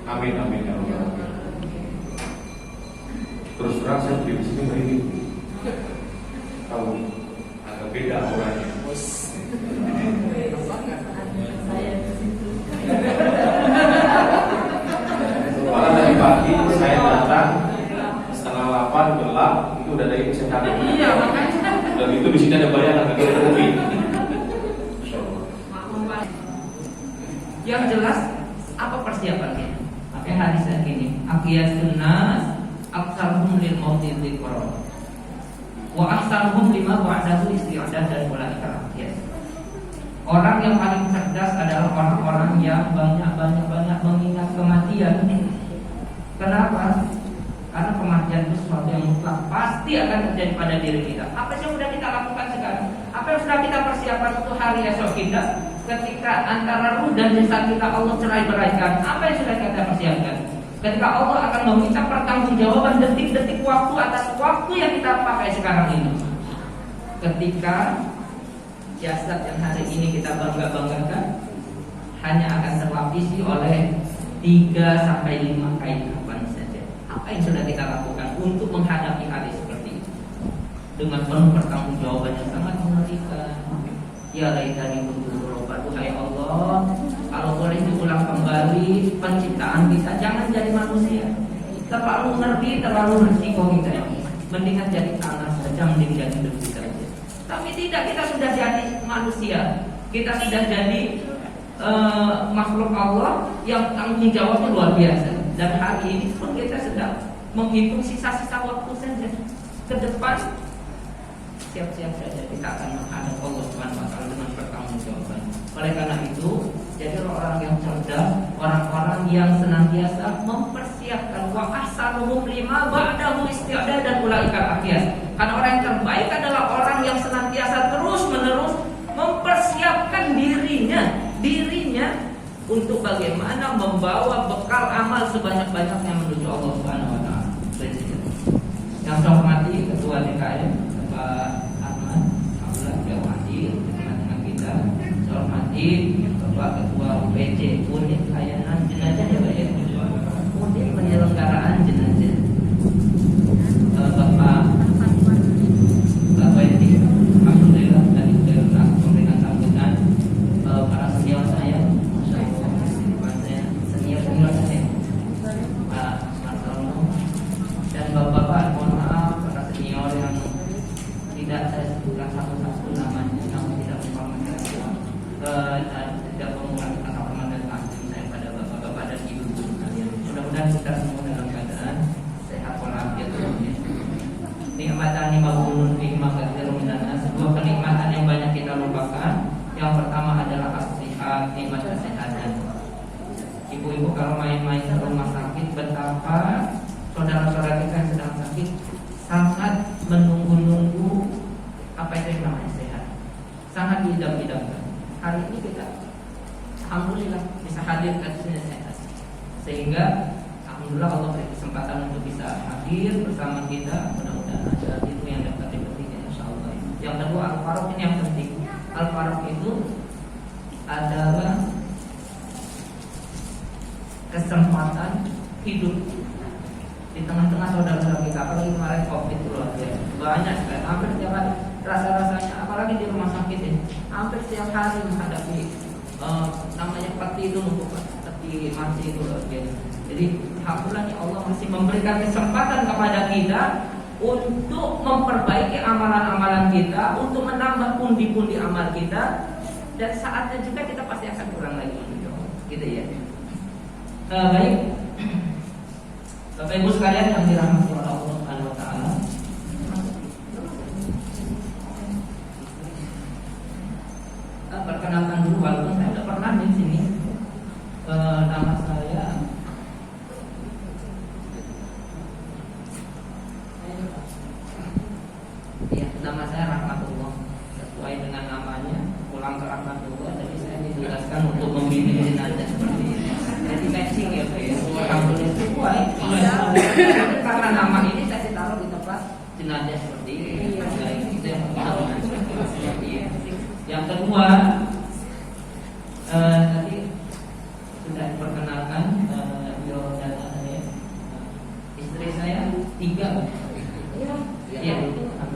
Amin amin ya Allah. Terus terang saya beli di sini begini. Tahu agak beda orangnya. Malah dari pagi saya datang 7:30 gelap itu udah ada yang saya cari. Dan itu di sini ada bayangan agak kopi. Yang jelas apa persiapannya? Apa yang hadisnya gini? Aqiyasun nas aktsaruhum lil mauti dzikra. Wa ahsanuhum lima ba'dahu isti'dad dan ulaika yes. Orang yang paling cerdas adalah orang-orang yang banyak mengingat kematian. Kenapa? Karena kematian itu sesuatu yang mutlak, pasti akan terjadi pada diri kita. Apa yang sudah kita lakukan sekarang? Apa yang sudah kita persiapkan untuk hari esok kita? Ketika antara ruh dan jasad kita Allah cerai-beraikan, apa yang sudah kita persiapkan? Ketika Allah akan meminta pertanggungjawaban detik-detik waktu atas waktu yang kita pakai sekarang ini. Ketika jasad yang hari ini kita bangga-banggakan hanya akan terlapisi oleh 3-5 kain kafan saja. Apa yang sudah kita lakukan untuk menghadapi hari seperti itu? Dengan penuh pertanggungjawaban yang sangat mengerikan. Ya laitani kuntu turaba, hai Allah, kalau boleh diulang kembali penciptaan kita, jangan jadi manusia. Terlalu ngeri, terlalu resiko kita ini. Mendingan jadi tanah saja, mending jadi debu saja. Tapi tidak, kita sudah jadi manusia. Kita sudah jadi makhluk Allah yang tanggung jawabnya luar biasa. Dan hari ini pun kita sedang menghitung sisa-sisa waktu saja ke depan. Siap-siap saja kita akan menghadap Allah Subhanahu wa taala dengan pertanggungjawaban. Oleh karena itu, jadilah orang yang cerdas, orang-orang yang senantiasa mempersiapkan wa ahsanuhum lima ba'dahu isti'dad dan ulaika aqiyas. Karena orang yang terbaik adalah orang yang senantiasa terus-menerus mempersiapkan dirinya untuk bagaimana membawa bekal amal sebanyak-banyaknya menuju Allah Subhanahu wa taala. Yang saya hormati Ketua DKM Pak Ahmad Abdullah yang hadir di tengah-tengah kita. Saya hormati Ketua UPJ Unit Layanan Jenazah ya Pak ya. Unit Penyelenggaraan Jenazah Bapak Edi. Alhamdulillah dari pemberian sambutan para senior saya, senior saya Pak Martono dan bapak-bapak, mohon maaf para senior yang tidak saya sebutkan satu-satu namanya, namun tidak tidak mengurangi kata hormat dan kasih saya pada bapak-bapak dan ibu-ibu sekalian. Mudah-mudahan kita semua dalam keadaan sehat walafiat. Nikmatan maghunun fi ma katsirun minan nas, sebuah kenikmatan yang banyak kita lupakan. Yang pertama adalah as-sihat, nikmat kesehatan. Ibu-ibu kalau main-main ke rumah sakit, betapa saudara-saudara kita yang sedang sakit sangat menunggu-nunggu apa itu yang namanya sehat. Sangat diidam-idamkan. Hari ini kita alhamdulillah bisa hadir ke sini sehat. Sehingga alhamdulillah Allah beri kesempatan untuk bisa hadir bersama kita. Mudah-mudahan ada itu yang dapat dipetik insyaallah. Yang kedua al-faraq ini yang penting. Al-faraq itu adalah kesempatan hidup di tengah-tengah saudara-saudara kita. Apalagi kemarin COVID itu loh ya. Banyak sekali, hampir setiap hari rasa-rasanya, apalagi di rumah sakit ini, hampir setiap hari menghadapi namanya peti itu, peti mati itu loh ya. Jadi alhamdulillah Allah masih memberikan kesempatan kepada kita untuk memperbaiki amalan-amalan kita, untuk menambah pundi-pundi amal kita, dan saatnya juga kita pasti akan kurang lagi, gitu ya. Baik, Bapak Ibu sekalian yang dirahmati oleh Allah Subhanahu wa taala. Perkenalkan dulu, walaupun saya sudah pernah di sini. Nama saya nama saya Rahmatullah. Sesuai dengan namanya, pulang ke Rahmatullah. Jadi saya ditugaskan untuk membimbing jenazah seperti ini. Jadi matching ya Pak ya. Alhamdulillah sesuai. Karena nama 3. Iya,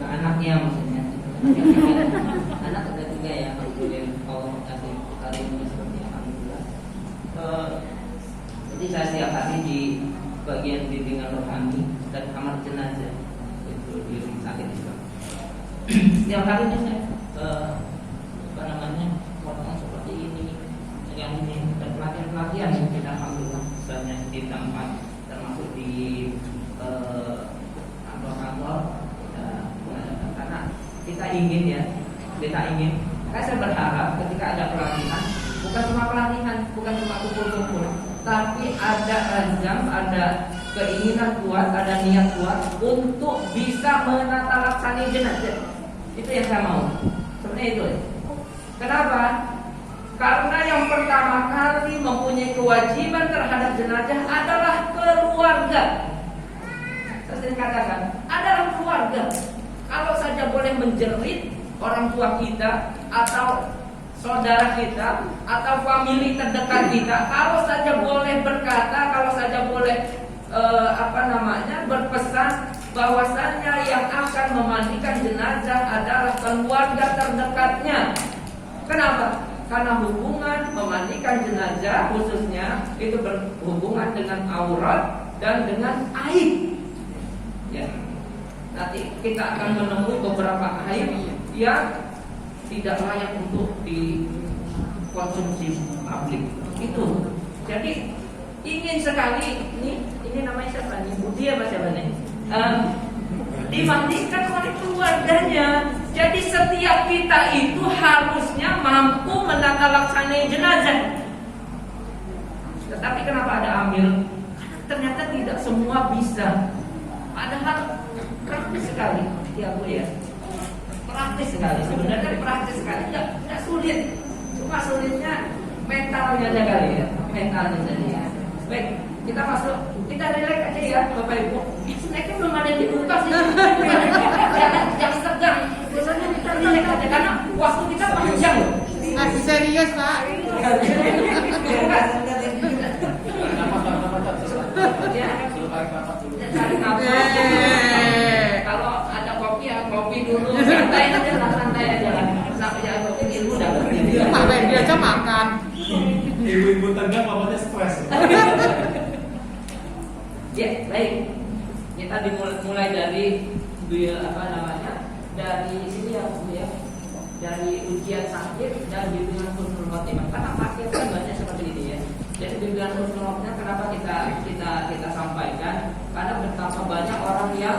anaknya maksudnya. Anak ada 3 ya, alhamdulillah. Allah kasih hari ini seperti alhamdulillah. Jadi saya setiap hari di bagian bimbingan rohani dan kamar jenazah itu di rumah sakit itu. Setiap hari ini saya potong seperti ini, yang ini dan pelatihan yang kita alhamdulillah misalnya di tempat termasuk di kantor-kantor karena kita ingin saya berharap ketika ada pelatihan bukan cuma kumpul-kumpul, tapi ada azam, ada keinginan kuat, ada niat kuat untuk bisa menata laksani jenazah. Itu yang saya mau. Sebenarnya itu. Kenapa? Karena yang pertama kali mempunyai kewajiban terhadap jenazah adalah keluarga. Saya sering katakan, adalah keluarga. Kalau saja boleh menjerit orang tua kita atau saudara kita atau famili terdekat kita, kalau saja boleh berkata, kalau saja boleh berpesan bahwasannya yang akan memandikan jenazah adalah keluarga terdekatnya. Kenapa? Karena hubungan memandikan jenazah khususnya itu berhubungan dengan aurat dan dengan aib. Ya. Nanti kita akan menemui beberapa aib yang tidak layak untuk dikonsumsi publik. Itu. Jadi ingin sekali ini namanya siapa nih? Budi apa siapa nih? Dimandikan oleh keluarganya. Jadi setiap kita itu harusnya mampu menata laksanai jenazah. Tetapi kenapa ada amil? Ternyata tidak semua bisa. Padahal praktis sekali, ya Bu ya. Praktis sekali. Sebenarnya praktis sekali, tidak sulit. Cuma sulitnya mentalnya aja kali ya. Mentalnya saja ya. Baik, kita masuk. Kita relax aja ya Bapak Ibu. Snacknya belum ada yang dibuka sih. Yang segar. Biasanya kita relax aja karena waktu kita panjang loh. Masih serius Pak. Cari nafas. Kalau ada kopi ya kopi dulu. Santai aja lah. Kenapa ya kopi ilmu dapat. Pak Randy aja makan. Ibu-ibu tegang bapaknya stres. Ya, baik. Kita dimulai dari dari sini ya Bu ya. Dari ujian sakit dan bimbingan husnul khotimah. Karena paket kan banyak seperti ini ya. Jadi bimbingan husnul khotimah kenapa kita sampaikan? Karena betapa banyak orang yang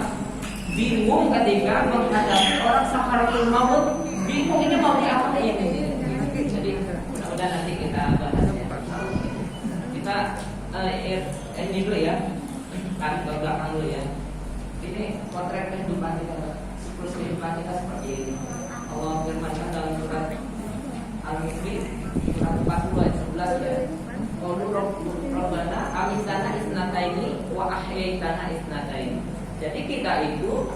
bingung ketika menghadapi orang sakaratul maut. Bingung ini mau diapain ini. Jadi mudah-mudahan nanti kita bahas ya. Kita ini dulu ya. Tarik ke belakang dulu ya. Ini potret kehidupan kita, siklus kehidupan kita seperti ini. Allah firmankan dalam surat Al-Mufli surat 40 ayat 11 ya. Qaulu rabbana amitana isnataini wa ahyaitana isnataini. Jadi kita itu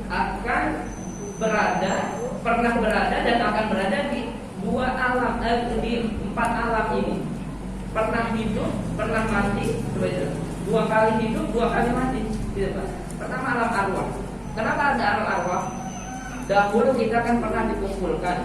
akan pernah berada dan akan berada di dua alam, di 4 alam ini. Pernah hidup, pernah mati, dua kali hidup, 2 kali mati. Gitu, Pak. Pertama alam arwah. Kenapa ada alam arwah? Dahulu kita kan pernah dikumpulkan.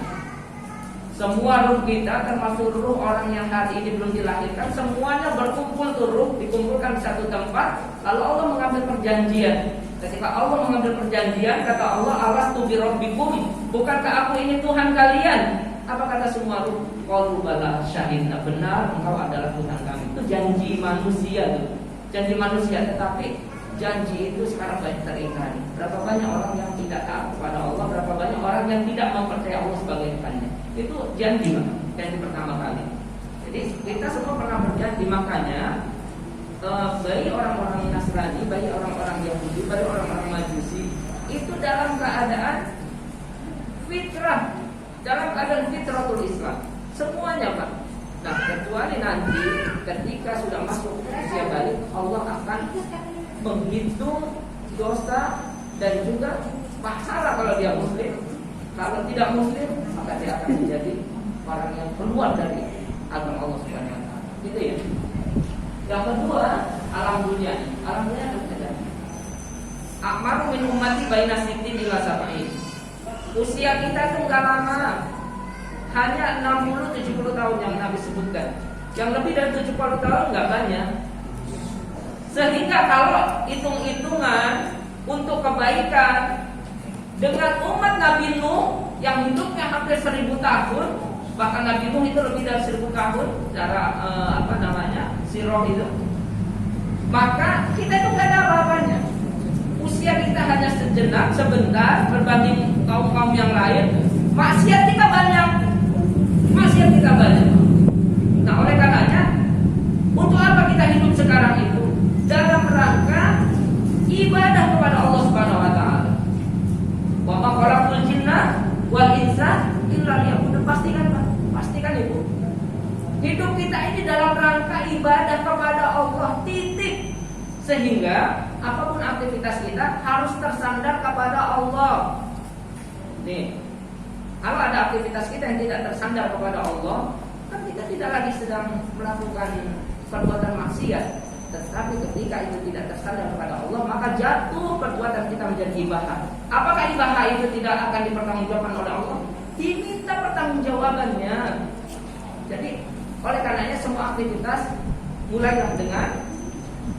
Semua ruh kita termasuk ruh orang yang hari ini belum dilahirkan, semuanya berkumpul tuh ruh, dikumpulkan di satu tempat. Lalu Allah mengambil perjanjian. Ketika Allah mengambil perjanjian, kata Allah, alastu bi rabbikum, bukankah aku ini Tuhan kalian? Apa kata semua ruh? Qalu bala syahidna, benar engkau adalah Tuhan kami. Itu janji manusia tuh. Janji manusia, tetapi janji itu sekarang banyak teringkari. Berapa banyak orang yang tidak taat kepada Allah, berapa banyak orang yang tidak mempercayai Allah sebagai Tuhannya. Itu janji pertama kali. Jadi kita semua pernah berjanji, makanya bagi orang-orang Nasrani, bagi orang-orang Yahudi, bagi orang-orang Majusi, itu dalam keadaan fitrah, dalam keadaan fitratul Islam, semuanya Pak. Nah, kecuali nanti ketika sudah masuk usia balik, Allah akan menghitung dosa dan juga pahala kalau dia muslim. Kalau tidak muslim, maka dia akan menjadi orang yang keluar dari agama Allah Subhanahu wa taala. Gitu ya. Yang kedua, alam dunia. Alam dunia itu Akmaru min ummati baina sittin ila sab'in. Usia kita itu enggak lama. Hanya 60-70 tahun yang Nabi sebutkan. Yang lebih dari 70 tahun enggak banyak. Sehingga kalau hitung-hitungan untuk kebaikan dengan umat Nabi Nuh yang hidupnya hampir 1000 tahun, bahkan Nabi Nuh itu lebih dari 1000 tahun secara sirah itu, maka kita itu enggak ada apa-apanya. Usia kita hanya sejenak, sebentar berbanding kaum-kaum yang lain. Maksiat kita banyak. Nah, oleh karenanya, untuk apa kita hidup sekarang itu? Dalam rangka ibadah kepada Allah Subhanahu wa taala. Wa ma khalaqtul jinna wal insa illa liya'budun. Pastikan itu. Hidup kita ini dalam rangka ibadah kepada Allah, titik. Sehingga apapun aktivitas kita harus tersandar kepada Allah. Nih, kalau ada aktivitas kita yang tidak tersandar kepada Allah, kan kita tidak lagi sedang melakukan perbuatan maksiat. Tetapi ketika itu tidak tersandar kepada Allah, maka jatuh perbuatan kita menjadi ibadah. Apakah ibadah itu tidak akan dipertanggungjawabkan oleh Allah? Diminta pertanggungjawabannya. Jadi, oleh karenanya semua aktivitas mulailah dengan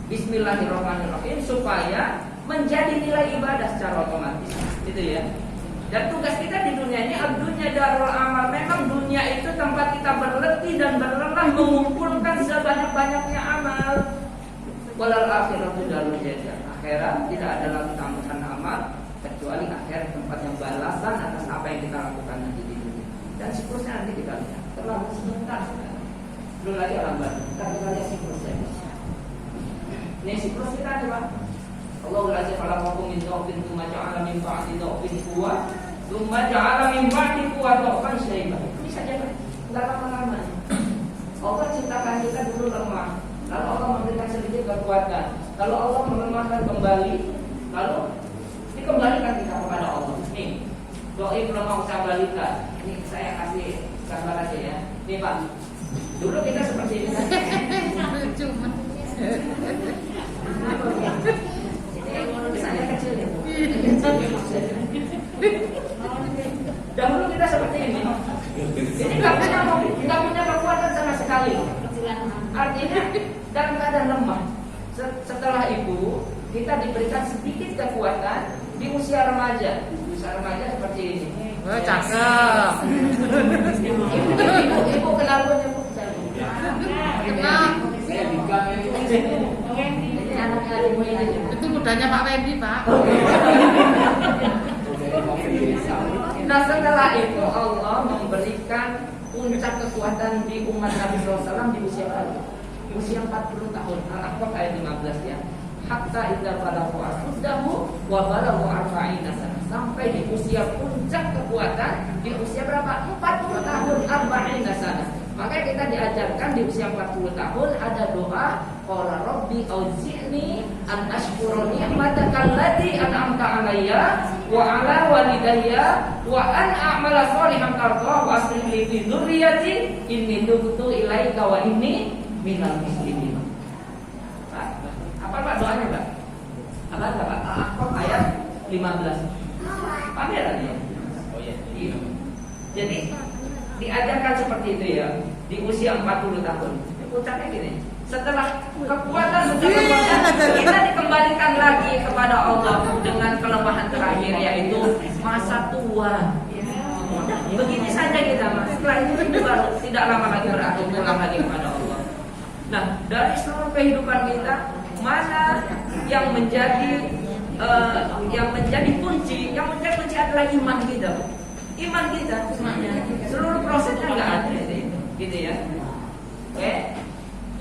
Bismillahirrahmanirrahim supaya menjadi nilai ibadah secara otomatis, gitu ya. Dan tugas kita di dunia ini, abdunya darul amal. Memang dunia itu tempat kita berletih dan berlelah mengumpulkan sebanyak-banyaknya amal. Walal akhiratu darul jazaa. Akhirat tidak ada lagi tambahan amal kecuali akhirat, tempat yang balasan atas apa yang kita lakukan nanti di dunia. Dan siklusnya nanti kita lihat. Terlalu sebentar. Belum lagi alam baru. Kita lihat siklusnya. Ini siklus kita nih Pak. Allahu azza wa jalla min dhafin tsumma ja'ala min ba'di dhafin quwwah tsumma ja'ala min ba'di quwwah dhafan syai'an. Ini saja Pak. Enggak lama-lama. Allah ciptakan kita dulu lemah, lalu Allah memberikan sedikit kekuatan. Lalu Allah melemahkan kembali, lalu dikembalikan kita kepada Allah. Nih, doi belum mau saya balikan. Ini saya kasih gambar aja ya. Nih Pak. Dulu kita seperti ini kan. Cuma Saya kecil ya. Dahulu kita seperti ini. Jadi nggak punya kekuatan sama sekali. Artinya dalam keadaan lemah. Setelah itu kita diberikan sedikit kekuatan di usia remaja. Usia remaja seperti ini. oh, cakep. Ibu kenal gue Bu? Kenal. Ini anaknya ibu ini. Itu mudanya Pak Wendy, Pak. Nah, setelah itu Allah memberikan puncak kekuatan di umat Nabi SAW di usia berapa? Usia 40 tahun. Al-Ahqaf ayat 15 ya. Hatta idza balagha ashuddahu wa balagha 40 sana. Sampai di usia puncak kekuatan di usia berapa? 40 tahun, 40 sana. Maka kita diajarkan di usia 40 tahun ada doa, qala rabbi auzi'ni an ashkura ni'mataka allati an'amta 'alayya wa 'ala walidayya wa an a'mala shalihan tardah wa aslih li fi dzurriyyati inni tubtu ilaika wa inni minal muslimin. Apa Pak doanya Pak? Apa Pak? Al-Ahqaf ayat 15. Paham ya? Oh iya. Jadi diajarkan seperti itu ya di usia 40 tahun. Puncaknya gini. Setelah kekuatan kita dikembalikan lagi kepada Allah dengan kelemahan terakhir yaitu masa tua. Udah begini saja kita Mas. Setelah itu baru tidak lama lagi berakhir pulang lagi kepada Allah. Nah, dari seluruh kehidupan kita mana yang menjadi kunci adalah iman kita. Iman kita semuanya. Seluruh prosesnya nggak ada gitu ya. Oke?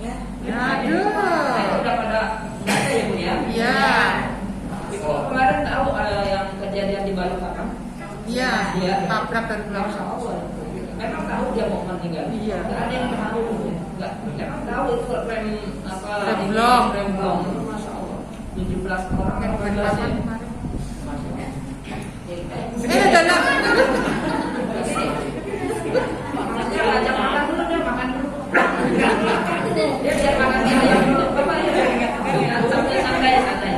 Ya. Aduh. Itu udah pada ada ya Bu ya? Iya. Ibu kemarin tahu yang kejadian di Balikpapan? Iya. Iya. Tabrak dari Masya belakang. Allah. Memang tahu dia mau meninggal. Iya. Nggak ada yang tahu. Nggak. Memang tahu itu rem blong. Rem blong. Masya Allah. 17 orang yang Balikpapan ya. kemarin. Dalam. Ada. Ajak makan dulu dia makan dulu. Dia biar makan ayam dulu. Bapak ya. Santai.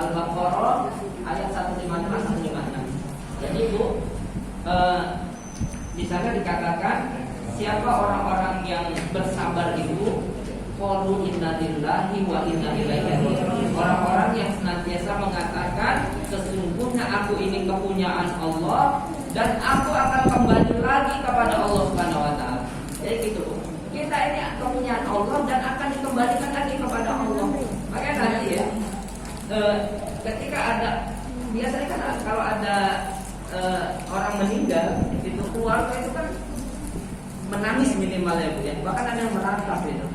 Al-Baqarah ayat 155-156. Jadi Bu, di sana dikatakan siapa orang-orang yang bersabar itu qalu inna lillahi wa inna ilaihi raji'un. Orang-orang yang senantiasa mengatakan sesungguhnya aku ini kepunyaan Allah dan aku akan kembali lagi kepada Allah Subhanahu wa taala. Jadi gitu. Kita ini kepunyaan Allah dan akan dikembalikan lagi kepada Allah. Makanya nanti ya ketika ada biasanya kan kalau ada orang meninggal itu keluarga itu kan menangis minimal ya Bu ya. Bahkan ada yang meratap itu.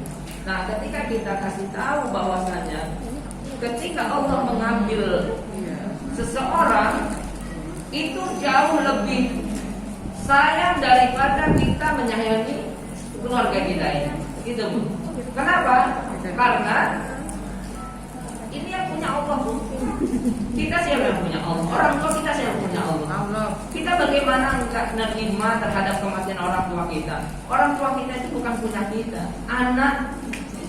Nah, ketika kita kasih tahu bahwasanya ketika Allah mengambil seseorang itu jauh lebih sayang daripada kita menyayangi keluarga kita ini. Gitu Bu. Kenapa? Karena ini yang punya Allah Bu. Kita siapa yang punya Allah? Orang tua kita siapa yang punya Allah? Kita bagaimana enggak menerima terhadap kematian orang tua kita? Orang tua kita itu bukan punya kita. Anak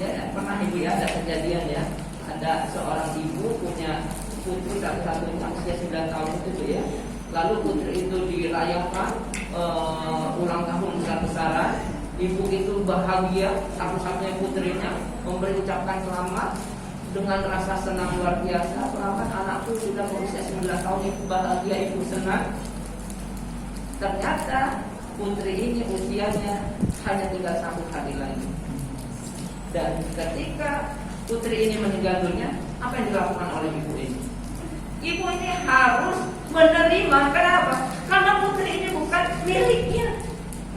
ya, pernah Ibu ya ada kejadian ya. Ada seorang ibu punya putri satu-satunya usia 9 tahun itu ya. Lalu putri itu dirayakan ulang tahun besar-besaran. Ibu itu bahagia satu-satunya putrinya memberi ucapan selamat dengan rasa senang luar biasa. Selamat anakku sudah berusia 9 tahun, ibu bahagia, ibu senang. Ternyata putri ini usianya hanya tinggal 1 hari lagi. Dan ketika putri ini meninggal dunia, apa yang dilakukan oleh ibu ini? Ibu ini harus menerima. Kenapa? Karena putri ini bukan miliknya.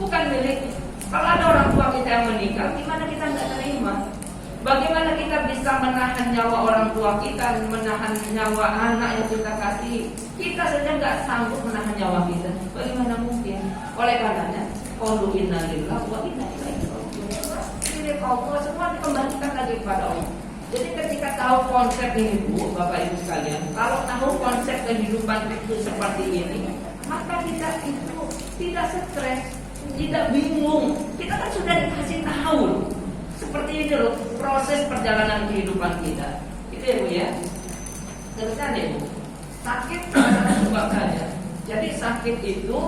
Bukan miliknya. Kalau ada orang tua kita yang meninggal, gimana kita nggak terima? Bagaimana kita bisa menahan nyawa orang tua kita, menahan nyawa anak yang kita kasih? Kita saja nggak sanggup menahan nyawa kita. Bagaimana mungkin? Oleh karenanya, qalu inna lillahi wa inna ilaihi raji'un. Ini Allah semua dikembalikan lagi kepada Allah. Jadi ketika tahu konsep ini Bu, Bapak Ibu sekalian, kalau tahu konsep kehidupan itu seperti ini, maka kita itu tidak stres, tidak bingung. Kita kan sudah dikasih tahu. Seperti ini loh proses perjalanan kehidupan kita. Itu ya Bu ya. Terusnya deh Bu, sakit adalah sebab saja. Jadi sakit itu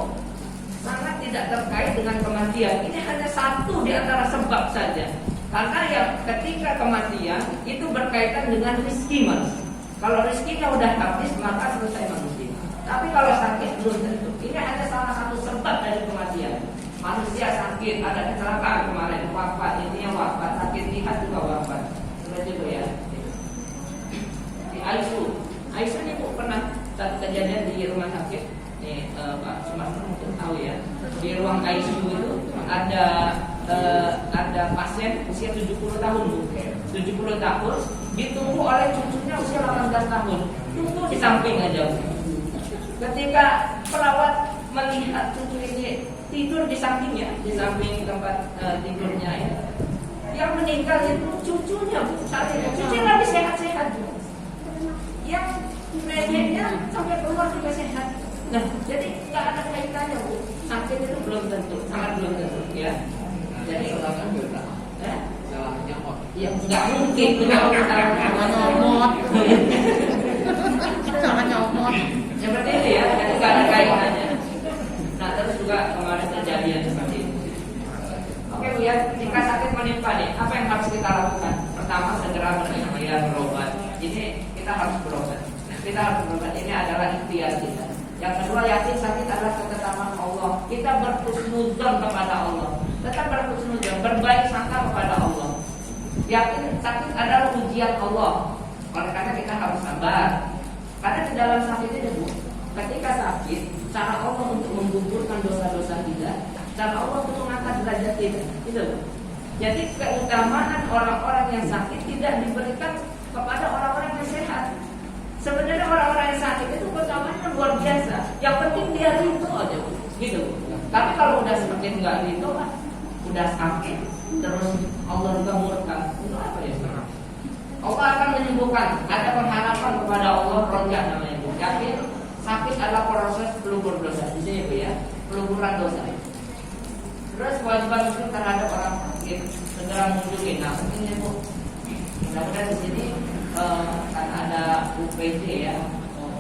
sangat tidak terkait dengan kematian. Ini hanya satu di antara sebab saja. Karena ya ketika kematian itu berkaitan dengan rezeki Mas. Kalau rezekinya udah habis maka selesai manusia. Tapi kalau sakit belum tentu. Ini hanya salah satu sebab dari kematian. Manusia sakit, ada kecelakaan kemarin, wafat, intinya wafat, sakit lihat juga wafat. Seperti itu ya. Di Aisyah ini Bu pernah kejadian di rumah sakit. Nih Pak Sumarno mungkin tahu ya. Di ruang ICU itu ada pasien usia 70 tahun Bu. 70 tahun ditunggu oleh cucunya usia 18 tahun. Tunggu di samping aja Bu. Ketika perawat melihat cucu ini tidur di sampingnya, di samping tempat tidurnya ya. Yang meninggal itu cucunya Bu. Cucunya lagi sehat-sehat Bu. Yang neneknya sampai keluar juga sehat. Nah, jadi nggak ada kaitannya Bu. Sakit itu belum tentu, sangat belum tentu ya. Jadi ya nggak mungkin punya orang Nyomot. Jangan nyomot. seperti itu ya. Jadi nggak ada kaitannya. Nah, terus juga kemarin kejadian seperti itu. Oke Bu ya, jika sakit menimpa nih, apa yang harus kita lakukan? Pertama, segera berobat. Ini kita harus berobat. Kita harus berobat. Ini adalah ikhtiar kita. Yang kedua, yakin sakit adalah ketetapan Allah. Kita berhusnudzon kepada Allah. Tetap berhusnudzon, berbaik sangka kepada Allah. Yakin sakit adalah ujian Allah. Oleh karena kita harus sabar. Karena di dalam sakit itu Bu, ketika sakit, cara Allah untuk menggugurkan dosa-dosa kita, cara Allah untuk mengangkat derajat kita. Itu. Jadi keutamaan orang-orang yang sakit tidak diberikan kepada orang-orang yang sehat. Sebenarnya orang-orang yang sakit itu keutamaannya luar biasa. Yang penting dia ridho aja, gitu. Tapi kalau udah semakin nggak ridho, udah sakit, terus Allah juga murka. Itu apa ya sekarang? Allah akan menyembuhkan. Ada pengharapan kepada Allah, roja namanya. Yakin sakit adalah proses pelubur dosa. Di sini Bu ya, peluburan dosa. Terus kewajiban muslim terhadap orang sakit segera mengunjungi. Nah, ini Bu. Mudah-mudahan di sini karena ada WC ya.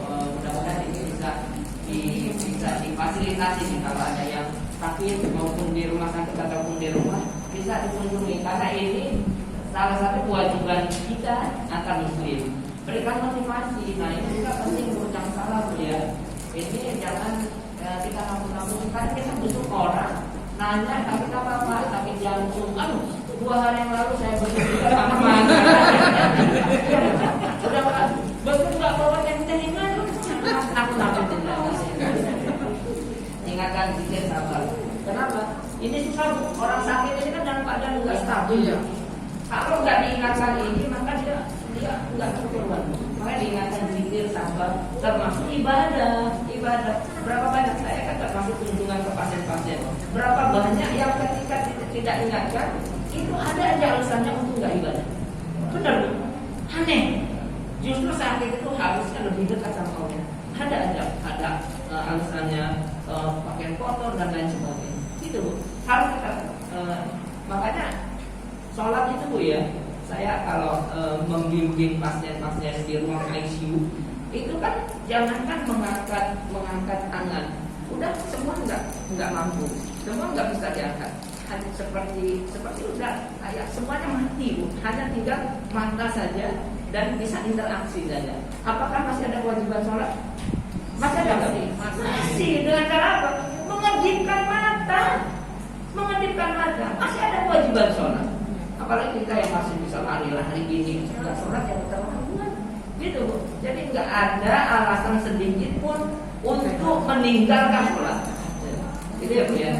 Mudah-mudahan ini bisa difasilitasi nih kalau ada yang sakit maupun di rumah sakit ataupun di rumah bisa dikunjungi karena ini salah satu kewajiban kita antar muslim. Berikan motivasi. Nah ini juga penting berucap salam ya. Ini jangan kita ngaku-ngaku karena kita butuh orang nanya tapi apa sakit jantung. 2 hari yang lalu saya berbicara sama mana. Udah betul nggak bawa yang teringat. Aku ingatkan zikir sabar. Kenapa? Ini susah orang sakit ini kan dalam keadaan nggak stabil. Kalau nggak diingatkan ini maka dia nggak keperluan. Makanya diingatkan zikir sabar termasuk ibadah. Berapa banyak saya kan termasuk kunjungan ke pasien-pasien. Berapa banyak yang ketika tidak ingatkan itu ada aja alasannya untuk nggak ibadah. Benar, aneh. Justru sakit itu harusnya lebih dekat sama Allah. Ada alasannya pakaian kotor dan lain sebagainya. Gitu Bu. Harus kita makanya sholat itu Bu ya. Saya kalau membimbing pasien-pasien di ruang ICU itu kan jangankan mengangkat tangan. Udah semua nggak mampu. Semua nggak bisa diangkat. Hanya seperti udah kayak semuanya mati Bu. Hanya tinggal mata saja dan bisa interaksi saja. Apakah masih ada kewajiban sholat? Masih ada nggak sih? Masih. Dengan cara apa? Mengedipkan mata. Masih ada kewajiban sholat. Apalagi kita yang masih bisa lari gini, nggak sholat ya kita lakukan. Gitu Bu. Jadi nggak ada alasan sedikit pun untuk meninggalkan sholat. Itu ya Bu ya.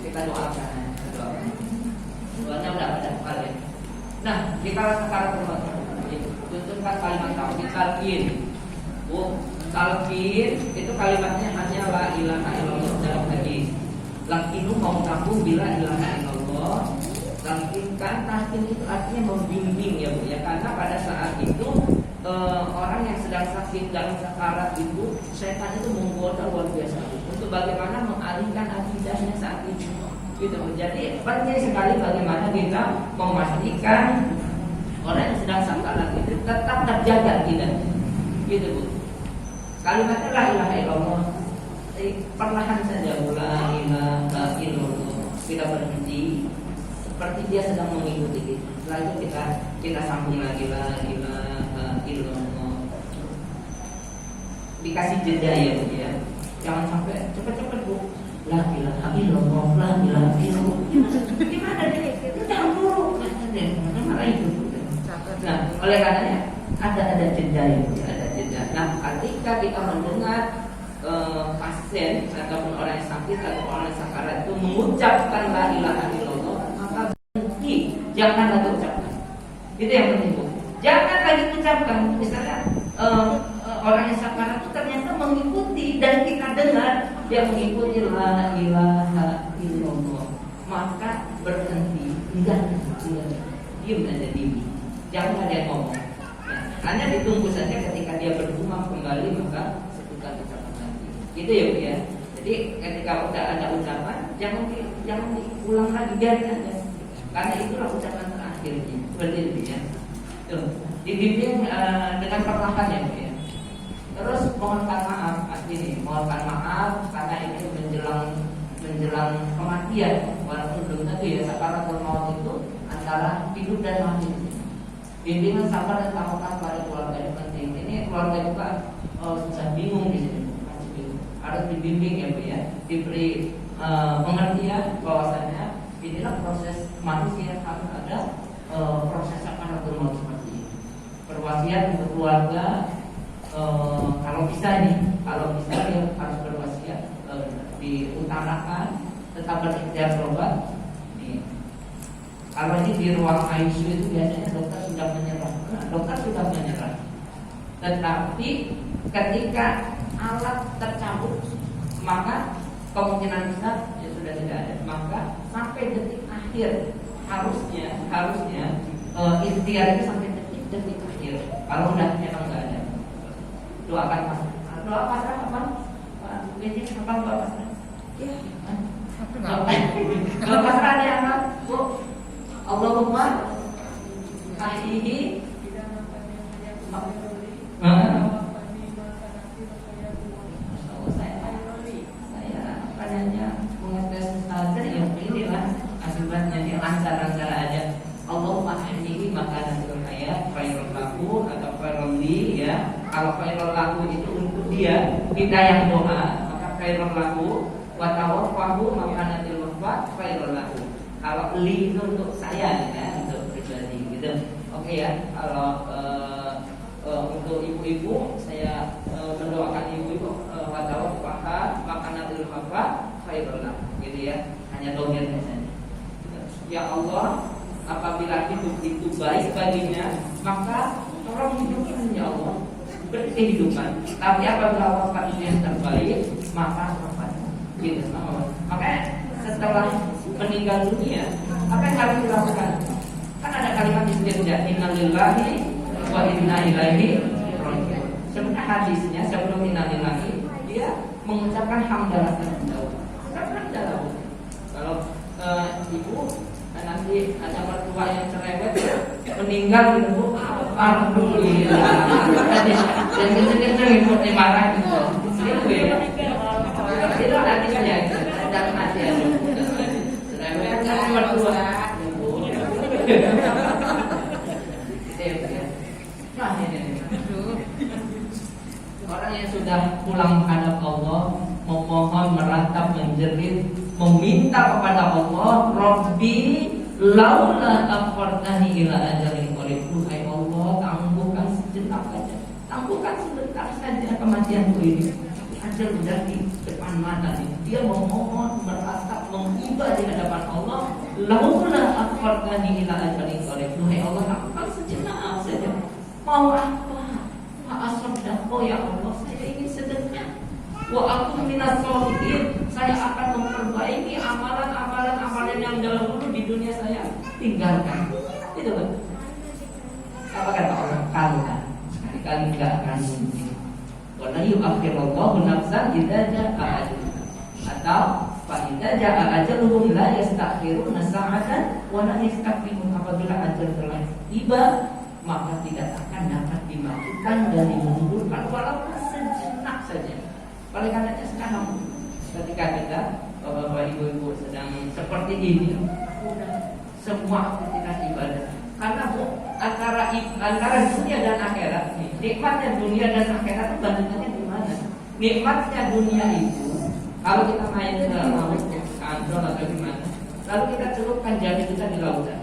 Kita doakan. Doanya udah ada kalian. Nah, kita sekarang tunjukkan kalimat tauhid talqin. Bu, talqin itu kalimatnya hanya la ilaha illallah dalam hadis. Laqinu mautahu bila ilaha illallah. Talqinkan, talqin itu artinya membimbing ya Bu ya. Karena pada saat itu orang yang sedang sakit dalam sakarat itu setan itu menggoda luar biasa untuk bagaimana mengalihkan akidahnya saat itu. Gitu. Jadi penting sekali bagaimana kita memastikan orang yang sedang sakarat itu tetap terjaga tidak. Gitu Bu. Kalimatnya la ilaha illallah. Perlahan saja la ilaha illallah. Kita berhenti seperti dia sedang mengikuti kita. Setelah itu kita sambung lagi la ilaha illallah. Dikasih jeda ya Bu ya. Jangan sampai cepet-cepet Bu. La ilaha illallah, la ilaha illallah. Gimana deh? Itu jangan dulu. Malah itu. Nah, oleh karenanya ada jeda ya, ada jeda. Nah, ketika kita mendengar pasien ataupun orang yang sakit atau orang yang sakarat itu mengucapkan la ilaha illallah, maka berhenti, jangan lagi ucapkan. Itu yang penting Bu. Jangan lagi ucapkan. Misalnya orang yang sakarat itu ternyata mengikuti dan kita dengar dia mengikuti la ilaha illallah, maka berhenti, diam aja diam, jangan ada yang ngomong. Hanya ditunggu saja ketika dia bergumam kembali maka sebutkan ucapan lagi. Gitu ya Bu ya. Jadi ketika udah ada ucapan jangan diulang lagi, biarkan aja. Karena itulah ucapan terakhirnya. Seperti itu ya. Tuh, dibimbing dengan perlahan ya Bu ya. Terus mohonkan maaf, mohonkan maaf karena ini menjelang kematian. Walaupun belum tentu ya, sakaratul maut itu antara hidup dan mati. Bimbingan sabar dan tawakal pada keluarga itu penting. Ini keluarga juga susah bingung di sini. Harus dibimbing ya Bu ya, diberi pengertian bahwasanya inilah proses manusia, harus ada proses sakaratul maut seperti ini. Perwasiat untuk keluarga. Kalau bisa ya harus berwasiat diutarakan, tetap berikhtiar berobat. Kalau ini di ruang ICU itu biasanya dokter sudah menyerah. Tetapi ketika alat tercabut maka kemungkinan besar ya sudah tidak ada. Maka sampai detik akhir harusnya ikhtiar itu sampai detik akhir. Kalau udah memang nggak ada, doakan pasrah. Doa pasrah kapan? Pak Benji kapan doa pasrah? Iya. Doa pasrah ada yang apa? Bu, Allahumma ahyihi ya. Kalau khairul lahu itu untuk dia, kita yang doa, maka khairul lahu wa tawaffahu makanatil wafat khairul lahu. Kalau li itu untuk saya ya, untuk pribadi gitu. Oke ya. Kalau untuk ibu-ibu saya mendoakan ibu-ibu wa tawaffaha makanatil wafat khairul lahu gitu ya. Hanya domirnya saja. Ya Allah, apabila hidup itu baik baginya, maka tolong hidupkan ya Allah, beri kehidupan. Tapi apabila wafat itu yang terbaik, maka wafat. Gitu. Makanya setelah meninggal dunia, apa yang harus dilakukan? Kan ada kalimat istirja, inna lillahi wa inna ilaihi raji'un. Sebenarnya hadisnya sebelum inna lillahi, dia mengucapkan hamdalah terlebih. Kalau ibu nanti ada mertua yang cerewet meninggal gitu, alhamdulillah. Dan kenceng-kenceng ibu dimarah gitu. Itu ya. Itu nanti saya datang aja. Cerewet kan mertua. Nah ini. Orang yang sudah pulang menghadap Allah, memohon, meratap, menjerit, meminta kepada Allah, Rabbi laula akhartani ila ajalin qarib. Hai Allah, tangguhkan sejenak saja, tangguhkan sebentar saja kematianku ini. Ajal sudah di depan mata nih. Dia memohon, meratap, menghibah di hadapan Allah, laula akhartani ila ajalin qarib. Hai Allah, tangguhkan sejenak saja. Mau apa? Ma'asabdakoh ya Allah, saya ingin sedekah. Wa aku minas sholihin, saya akan memperbaiki amalan yang dahulu di dunia saya tinggalkan. Itu kan? Apa kata orang? Kala sekali-kali enggak akan mungkin. Wala yu'akhirullahu nafsan idza jaa ajaluha. Atau fa idza jaa ajaluhum la yastakhiruna sa'atan wa la yastaqdimun. Apabila ajal telah tiba, maka tidak akan dapat dimajukan dan dimundurkan walaupun sejenak saja. Oleh karenanya sekarang ketika kita bapak ibu-ibu sedang seperti ini, semua aktivitas ibadah. Karena antara dunia dan akhirat, nikmatnya dunia dan akhirat itu bandingannya di mana? Nikmatnya dunia itu kalau kita main ke laut, kantor atau gimana, lalu kita celupkan jari kita di lautan,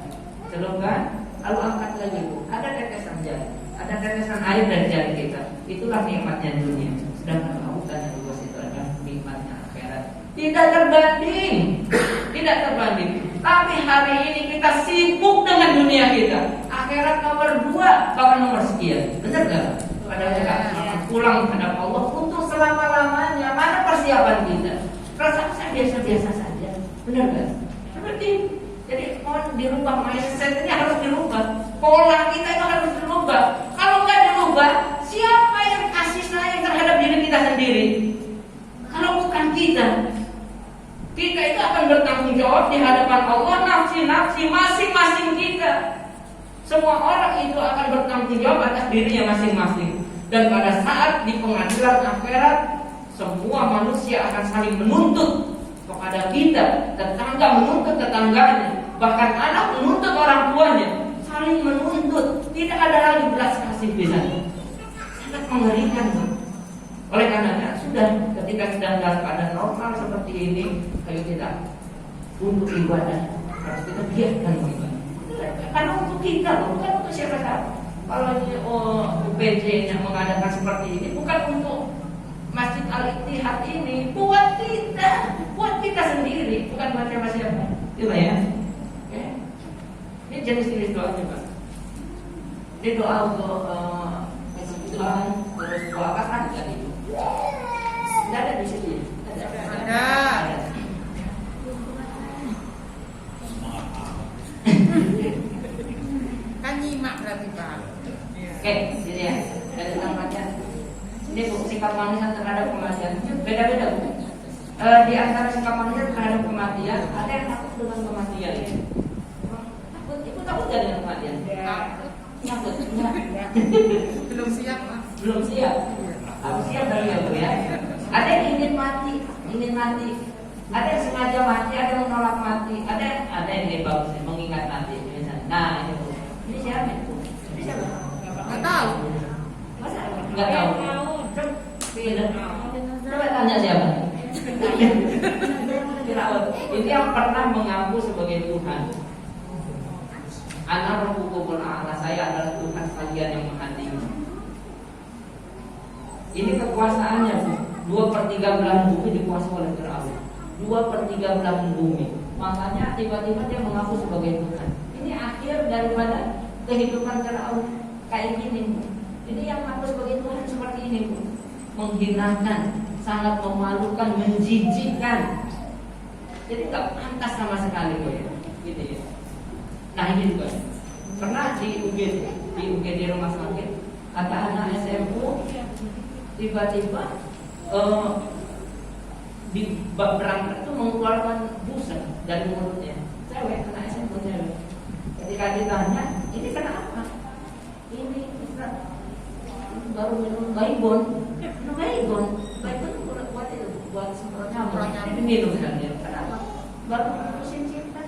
celupkan, lalu angkat lagi bu, ada tetesan jari, ada tetesan air dari jari kita, itulah nikmatnya dunia. Sedangkan lautan yang luas itu adalah nikmatnya akhirat. Tidak terbanding, tidak terbanding. Tapi hari ini kita sibuk dengan dunia kita. Akhirat nomor 2, bahkan nomor sekian. Benar gak? Padahal kita pulang menghadap Allah untuk selama-lamanya. Mana persiapan kita? Perasaan saya biasa-biasa saja. Benar gak? Seperti jadi mohon dirubah mindset ini, harus dirubah. Pola kita itu harus dirubah. Kalau nggak dirubah, siapa yang kasih sayang terhadap diri kita sendiri? Kalau bukan kita. Kita itu akan bertanggung jawab di hadapan Allah, nafsi-nafsi masing-masing kita. Semua orang itu akan bertanggung jawab atas dirinya masing-masing. Dan pada saat di pengadilan akhirat, semua manusia akan saling menuntut kepada kita. Tetangga menuntut tetangganya, bahkan anak menuntut orang tuanya, saling menuntut. Tidak ada lagi belas kasih di sana. Sangat mengerikan. Oleh karenanya sudah ketika sedang dalam keadaan normal seperti ini, ayo kita untuk ibadah harus kita biarkan ibadah. Karena untuk kita, bukan untuk siapa-siapa. Kalau ini UPJ yang mengadakan seperti ini, bukan untuk Masjid Al-Ittihad ini, buat kita sendiri, bukan buat siapa-siapa. Gitu ya. Oke. Ini jenis-jenis doa juga. Ini doa untuk kesembuhan, terus doa apa saja itu. Tidak ada di sini. Ada. Kan nyimak berarti Pak. Oke, jadi ya dari kematian. Ini bu, sikap manusia terhadap kematian beda-beda bu. Di antara sikap manusia terhadap kematian, ada yang takut dengan kematian. Takut, itu takut gak dengan kematian? Takut, enggak. Belum siap Pak. Belum siap. Harus siap dulu ya bu ya. Ada yang ingin mati. Ada yang sengaja mati, ada yang menolak mati, ada yang ini bagus, mengingat mati. Misalnya. Nah ini bu, ini siapa itu? Ini siapa? Nggak tahu. Masa Nggak tahu. Coba tanya siapa? Firaun. Ini yang pernah mengaku sebagai Tuhan. Ana rabbukumul a'la, saya adalah Tuhan kalian yang maha tinggi. Ini kekuasaannya, Bu. 2/3 belahan bumi dikuasai oleh Firaun. 2/3 belahan bumi. Makanya tiba-tiba dia mengaku sebagai Tuhan. Ini akhir daripada kehidupan Firaun kayak gini, Bu. Ini yang mengaku sebagai Tuhan seperti ini, Bu. Menghinakan, sangat memalukan, menjijikkan. Jadi nggak pantas sama sekali, Bu. Gitu ya. Nah ini juga pernah di UGD rumah sakit, kata anak SMU tiba-tiba di berangkat itu mengeluarkan busa dari mulutnya. Cewek, anak SMU cewek. Ketika ditanya, ini kenapa? Ini baru minum Baybon. Minum Baybon buat semprot nyamuk. Ini minum saja. Kenapa? Baru putusin cinta.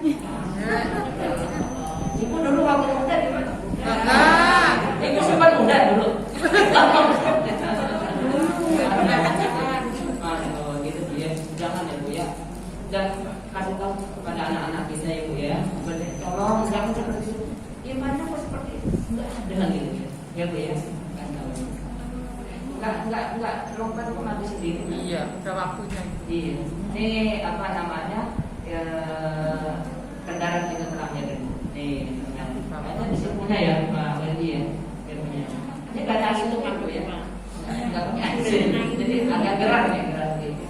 Ibu dulu waktu muda gimana? Ibu sempat muda dulu. Gitu Bu ya. Jangan ya Bu ya. Dan kasih tahu kepada anak-anak kita ya Bu ya. Tolong jangan seperti itu. Imannya kok seperti itu? Enggak dengan gitu ya. Ya Bu ya. Enggak lompat kok mati sendiri. Iya, udah waktunya. Iya. Ini apa namanya? Kendaraan kita terakhir ini. Ada di sini ya, Pak Wendy ya. Ini nggak ada asin tuh Pak ya. Nggak pakai asin. Jadi agak gerak ya gerak gitu.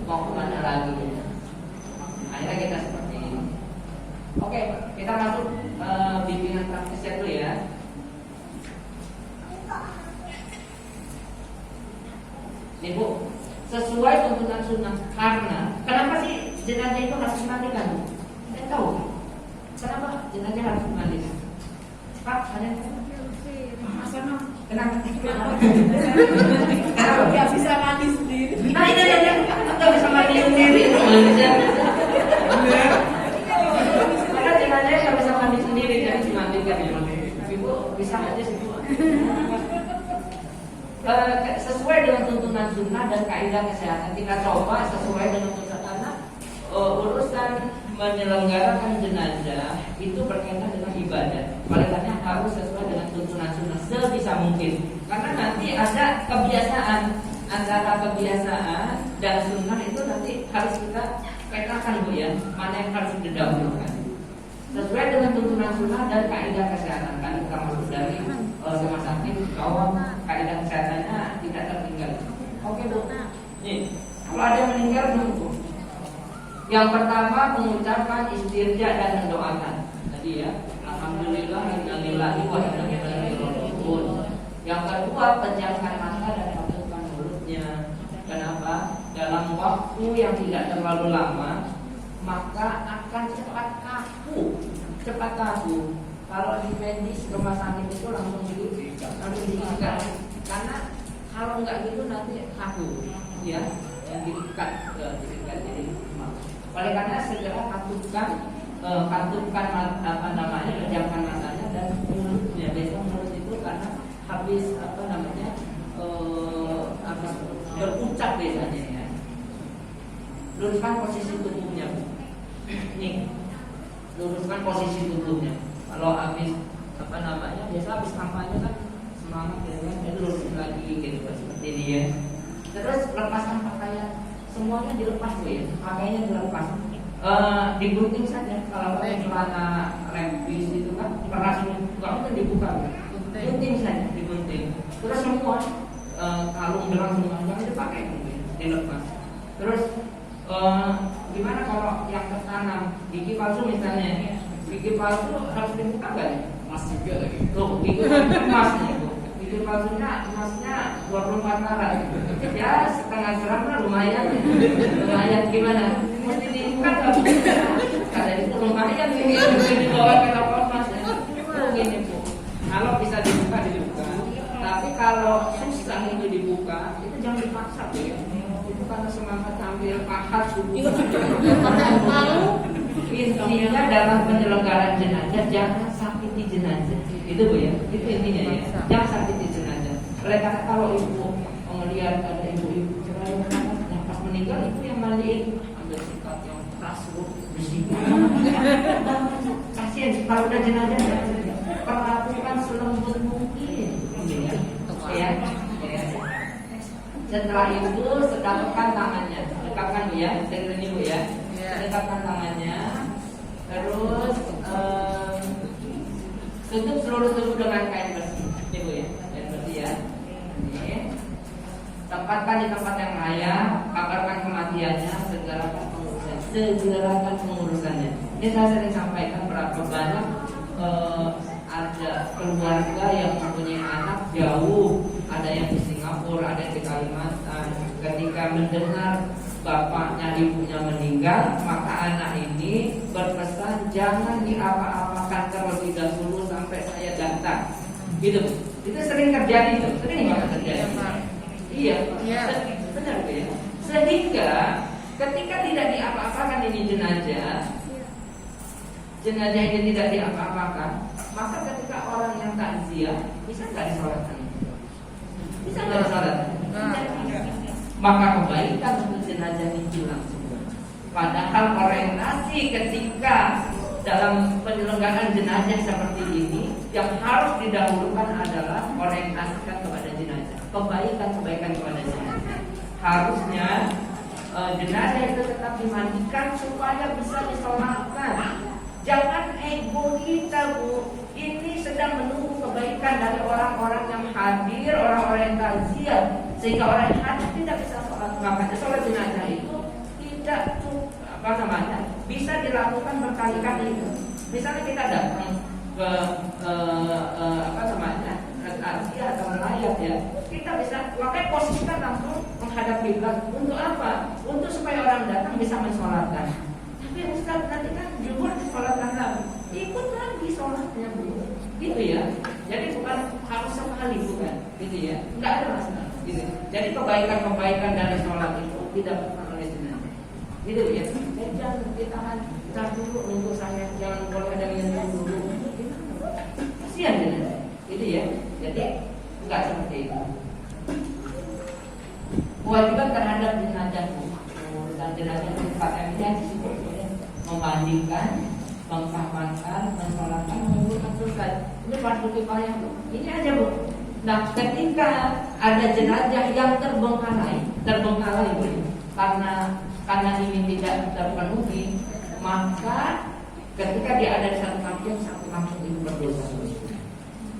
Mau kemana lagi? Akhirnya kita seperti ini. Oke, kita masuk bimbingan praktisnya dulu ya. Nih Bu, sesuai tuntunan sunnah. Karena kenapa sih jenazah itu harus dimandikan? Saya tahu. Kenapa jenazah harus dimandikan? Pak, ada yang tahu? Kenapa? Kalau dia bisa mandi sendiri. Nah ini dia, kita bisa mandi sendiri. Karena jenazahnya nggak bisa mandi sendiri, jadi dimandikan ya. Ibu bisa aja sih Bu. Sesuai dengan tuntunan sunnah dan kaidah kesehatan. Kita coba sesuai dengan tuntunan karena urusan menyelenggarakan jenazah itu berkaitan dengan ibadah. Oleh karena harus sesuai dengan tuntunan sunnah sebisa mungkin. Karena nanti ada kebiasaan antara kebiasaan dan sunnah itu nanti harus kita petakan Bu ya, mana yang harus didahulukan. Sesuai dengan tuntunan sunnah dan kaidah kesehatan. Kan kita masuk dari rumah sakit bahwa kaidah kesehatannya tidak tertinggal. Oke Bu. Nih, kalau ada yang meninggal Bu. Yang pertama mengucapkan istirja dan mendoakan. Tadi ya, alhamdulillah innalillahi wa inna ilaihi raji'un. Yang kedua, pejamkan mata dan tutupkan mulutnya. Kenapa? Dalam waktu yang tidak terlalu lama, maka akan cepat kaku. Cepat kaku. Kalau di medis rumah sakit itu langsung diikat. Karena kalau enggak gitu nanti kaku, ya. Yang diikat jadi. Oleh karena segera katupkan apa namanya, pejamkan matanya dan mulutnya. Biasanya mulut itu karena habis apa namanya berucap biasanya ya. Luruskan posisi tubuhnya. Nih, luruskan posisi tubuhnya. Kalau habis apa namanya, biasa habis kampanye kan semangat ya kan, itu lurusin lagi gitu seperti ini ya. Terus lepaskan pakaian. Semuanya dilepas Bu ya, pakaiannya dilepas. Digunting saja. Kalau pakai celana rempis itu kan keras, nggak mungkin dibuka. Gunting saja, digunting. Terus semua kalung berang semua jangan dipakai, dilepas. Terus gimana kalau yang tertanam gigi palsu misalnya? Gigi palsu harus dibuka nggak? Emas juga lagi. Tuh, gigi emas nih Bu. Gigi palsunya emasnya 24 karat. Ya setengah gram lah lumayan. Lumayan gimana? Mesti dibuka nggak? Karena itu lumayan ini dibawa ke toko emas ya. Itu gini Bu. Kalau bisa dibuka dibuka. Tapi kalau susah itu dibuka, itu jangan dipaksa Bu ya. Itu karena semangat ambil pahat subuh. Intinya dalam penyelenggaraan jenazah jangan sakiti jenazah. Itu Bu ya. Itu intinya ya. Jangan sakiti Karena kalau ibu melihat ada ibu-ibu cerai yang pas meninggal itu yang mandiin, ambil sikat yang keras bersih. Kasihan kalau udah jenazah perlakukan selembut mungkin, ya. Setelah itu dekatkan tangannya, dekatkan ya, dari ibu ya, dekatkan tangannya, terus tutup seluruh tubuh dengan kain bersih, ibu ya, kain bersih ya. Ini tempatkan di tempat yang layak, kabarkan kematiannya, segerakan pengurusannya. Ini saya sering sampaikan berapa banyak ada keluarga yang mempunyai anak jauh, ada yang di Singapura, ada yang di Kalimantan. Ketika mendengar bapaknya, ibunya meninggal, maka anak ini berpesan jangan diapa-apakan terlebih dahulu sampai saya datang. Gitu. Itu sering terjadi tuh, sering banget terjadi. Iya, benar ya. Sehingga ketika tidak diapa-apakan ini jenazah ini tidak diapa-apakan, maka ketika orang yang takziah bisa nggak disolatkan? Bisa nggak disolatkan? Maka kebaikan untuk jenazah ini hilang semua. Padahal orientasi ketika dalam penyelenggaraan jenazah seperti ini yang harus didahulukan adalah orientasikan kepada jenazah, kebaikan kepada jenazah. Harusnya jenazah itu tetap dimandikan supaya bisa disolatkan. Jangan ego kita, Bu. Ini sedang menunggu kebaikan dari orang-orang yang hadir, orang-orang yang takziah, sehingga orang yang hadir tidak bisa sholat. Makanya sholat jenazah itu tidak bisa dilakukan berkali-kali. Misalnya kita datang ke takziah atau melayat ya, kita bisa pakai posisikan langsung menghadap kiblat. Untuk apa? Untuk supaya orang datang bisa mensolatkan. Tapi Ustaz nanti kan Jumat disolatkan lagi, ikut lagi sholatnya Bu, gitu ya. Jadi bukan harus sekali, bukan, gitu ya. Enggak ada masalah, gitu. Jadi kebaikan dari sholat itu tidak bukan oleh jenazah, gitu ya. Jadi jangan kita dulu untuk saya, jangan boleh ada yang dulu. Kasihan jenazah, gitu ya. Jadi enggak seperti itu. Kewajiban terhadap jenazah dan jenazah itu 4M-nya memandikan, mengkafankan, mensolatkan, menguburkan selesai. Ini fardu kifayah. Ini aja Bu. Nah, ketika ada jenazah yang terbengkalai Bu, karena ini tidak terpenuhi, maka ketika dia ada di satu kampung itu berdosa.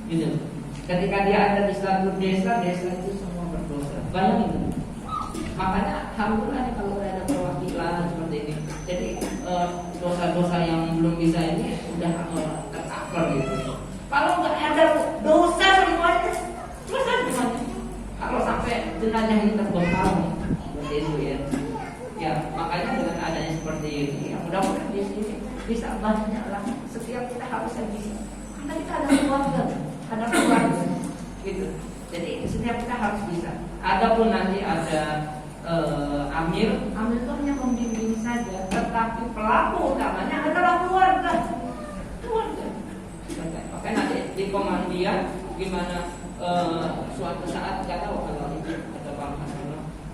Gitu. Ketika dia ada di satu desa itu semua berdosa. Bayangin. Makanya alhamdulillah kalau ada perwakilan seperti ini. Jadi dosa-dosa yang belum bisa ini udah tercover gitu. Kalau nggak ada dosa semuanya, dosa gimana? Kalau sampai jenazah ini terbengkalai seperti itu ya. Ya makanya dengan adanya seperti ini, ya mudah-mudahan di sini bisa banyaklah. Setiap kita harusnya bisa. Karena kita ada keluarga, gitu. Jadi setiap kita harus bisa. Adapun nanti ada amir itu hanya membimbing saja, tetapi pelaku utamanya adalah keluarga. Makanya nanti di komandian gimana suatu saat nggak tahu kalau itu ada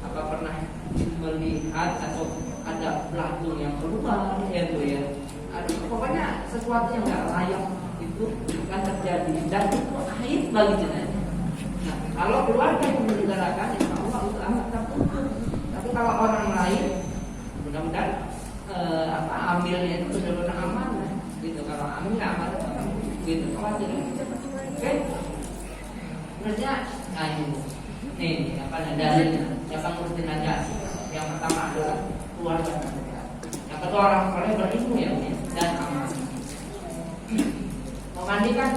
apa pernah melihat atau ada pelaku yang keluar ya Bu ya. Pokoknya sesuatu yang nggak layak itu akan terjadi dan itu aib bagi jenazah. Nah, kalau keluarga yang menyelenggarakan, insya Allah itu amat tertutup. Tapi kalau orang lain, mudah-mudahan ambilnya itu benar-benar aman, gitu. Kalau ambil nggak aman, gitu. Khawatir. Oke. Terusnya, ini apa dalilnya? Yang ngurus jenazah. Yang pertama adalah keluarga. Yang kedua orang soleh berilmu ya, dan aman. Memandikan,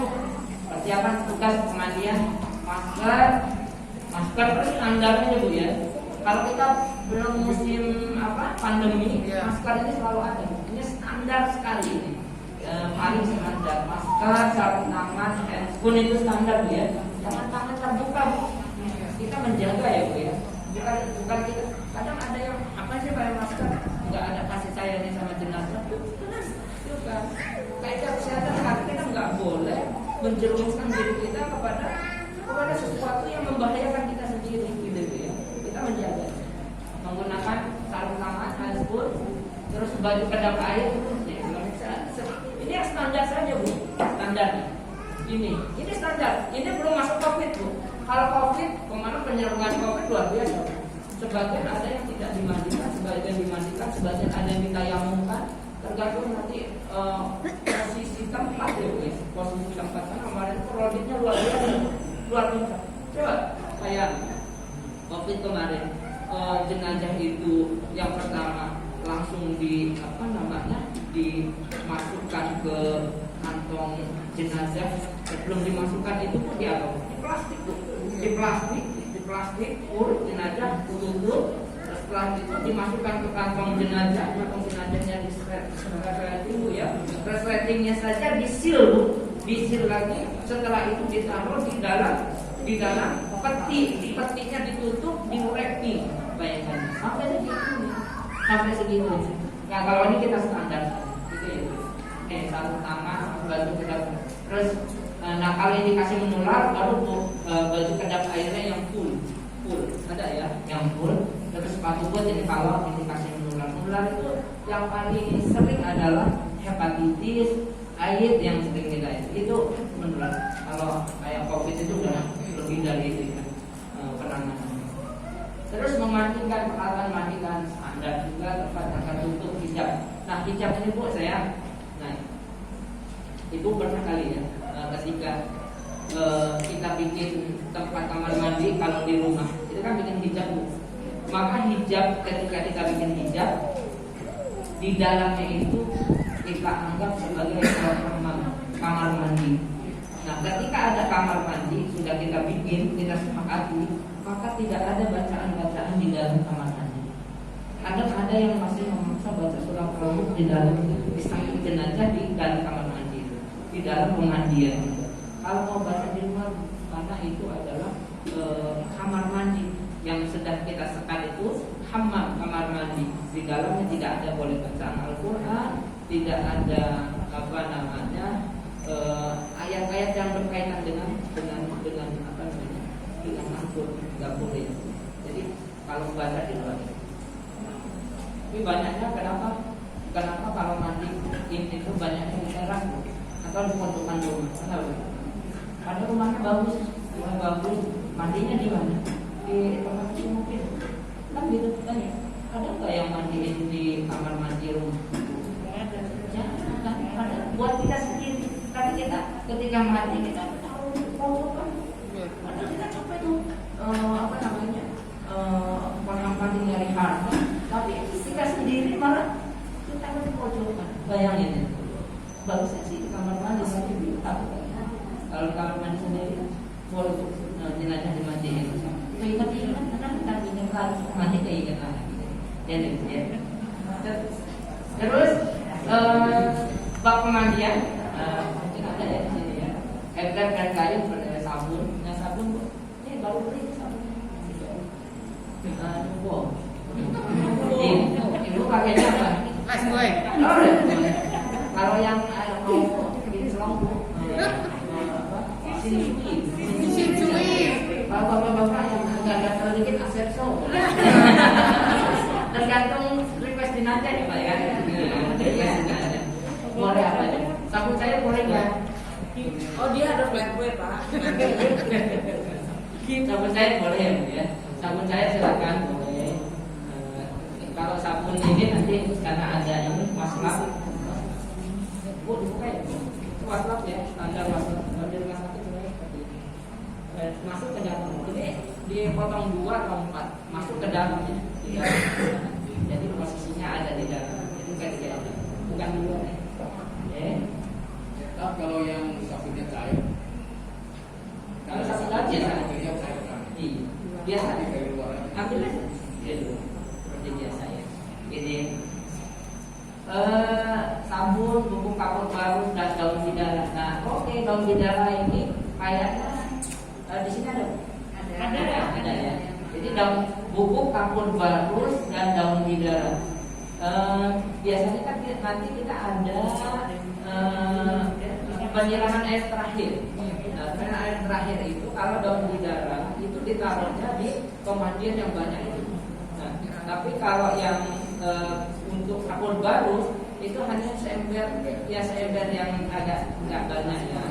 persiapan tugas pemandian. Masker terus standarnya Bu ya. Kalau kita belum musim pandemi, masker ini selalu ada. Ini standar sekali ini. Paling standar masker, sarung tangan, handphone itu standar Bu ya. Jangan tangan terbuka Bu. Kita menjaga ya Bu ya. Bukan kita. Kadang ada yang apa sih pakai masker? Nggak ada kasih sayangnya sama jenazah. Juga. Kaidah kesehatan kita nggak boleh menjerumuskan diri kita kepada sesuatu yang membahayakan baju kedap air ini yang standar saja Bu, standar. Ini standar. Ini belum masuk COVID Bu. Kalau COVID, kemarin penyerangan COVID luar biasa. Sebagian ada yang tidak dimandikan, sebagian dimandikan, sebagian ada yang ditayamumkan. Tergantung nanti posisi tempat ya guys. Posisi tempat kan kemarin itu roditnya luar biasa. Coba kayak COVID kemarin, jenazah itu yang pertama langsung dimasukkan ke kantong jenazah. Sebelum dimasukkan itu pun di plastik jenazah tutup. Setelah itu dimasukkan ke kantong jenazahnya di-resleting ya. Resletingnya saja disil lagi. Setelah itu ditaruh di dalam peti. Di petinya ditutup, diureksi. Bayangkan sampai segitu. Nah kalau ini kita standar gitu ya. Sarung tangan, baju kedap. Terus nah kalau indikasi menular baru tuh baju kedap airnya yang full ada ya, yang full. Terus sepatu buat ini kalau indikasi menular itu yang paling sering adalah hepatitis, AIDS yang sering kita itu menular. Kalau kayak COVID itu udah lebih dari itu ya, penanganan. Terus memandikan, peralatan mandikan standar juga, tempat yang tertutup, hijab. Nah hijab ini Bu saya, nah itu pernah kali ya ketika kita bikin tempat kamar mandi kalau di rumah itu kan bikin hijab Bu. Maka hijab ketika kita bikin hijab di dalamnya itu kita anggap sebagai kamar mandi. Nah ketika ada kamar mandi sudah kita bikin, kita sepakati, maka tidak ada bacaan-bacaan di dalam kamar mandi. Ada yang masih memaksa baca surah Al-Mulk di dalam di samping jenazah di dalam kamar mandi, di dalam pemandian. Kalau mau baca di rumah, karena itu adalah kamar mandi yang sedang kita sekat itu hammam, kamar mandi. Di dalamnya tidak ada boleh bacaan Al-Quran, tidak ada ayat-ayat yang berkaitan dengan dengan angkut, nggak boleh. Jadi kalau baca di luar. Tapi banyaknya kenapa kalau mandi ini itu banyaknya di teras atau di pondokan rumah. Ada rumahnya bagus, mandinya di mana? Di tempat mungkin kan gitu kan ya. Ada nggak yang mandiin di kamar mandi rumah? Ya, ada buat kita sendiri. Tapi kita ketika mandi kita tahu kan. Padahal kita coba itu mandi nyari harta, tapi kita sendiri malah kita di pojokan. Bayangin itu. Bagusnya sih di kamar mandi tapi kalau di kamar mandi sendiri boleh jenazah dimandiin. Ingat-ingat karena kita ingin harus mandi keinget lagi. Jadi ya. Terus bak pemandian mungkin ada ya di sini ya. Air dan kayu sabun. Yang sabun ini baru beli sabun. Ibu pakainya apa? Mas boy. Kalau yang mau bikin selong Sini. Kalau bapak-bapak yang agak gatal dikit asepso. Tergantung request jenazah ya Pak ya. Boleh apa aja? Sabun saya boleh nggak? Oh dia ada flat boy Pak. Sabun saya boleh ya. Sabun saya silakan boleh. Kalau sabun ini nanti karena ada ini masalah. Bu dibuka ya. Waslap ya, standar waslap. Kalau di rumah sakit sebenarnya seperti ini. Masuk ke dalam. Jadi dipotong 2 atau 4, masuk ke dalamnya. Jadi posisinya ada di dalam. Itu kan di dalam, bukan di luar ya. Kalau yang sabunnya cair, Kalau sabun cair biasa. Iya, Biasa. dari luar. Ambil aja. Seperti biasa ya. Jadi sabun, bubuk kapur baru dan daun bidara. Nah, oke, daun bidara ini kayaknya di sini ada ya. Jadi daun bubuk kapur barus dan daun bidara. Biasanya kan nanti kita ada penyiraman air terakhir. Nah, penyiraman air terakhir itu kalau daun bidara itu ditaruhnya di pemandian yang banyak itu. Nah, tapi kalau yang untuk kapur baru itu hanya seember, ya seember yang agak nggak banyak ya.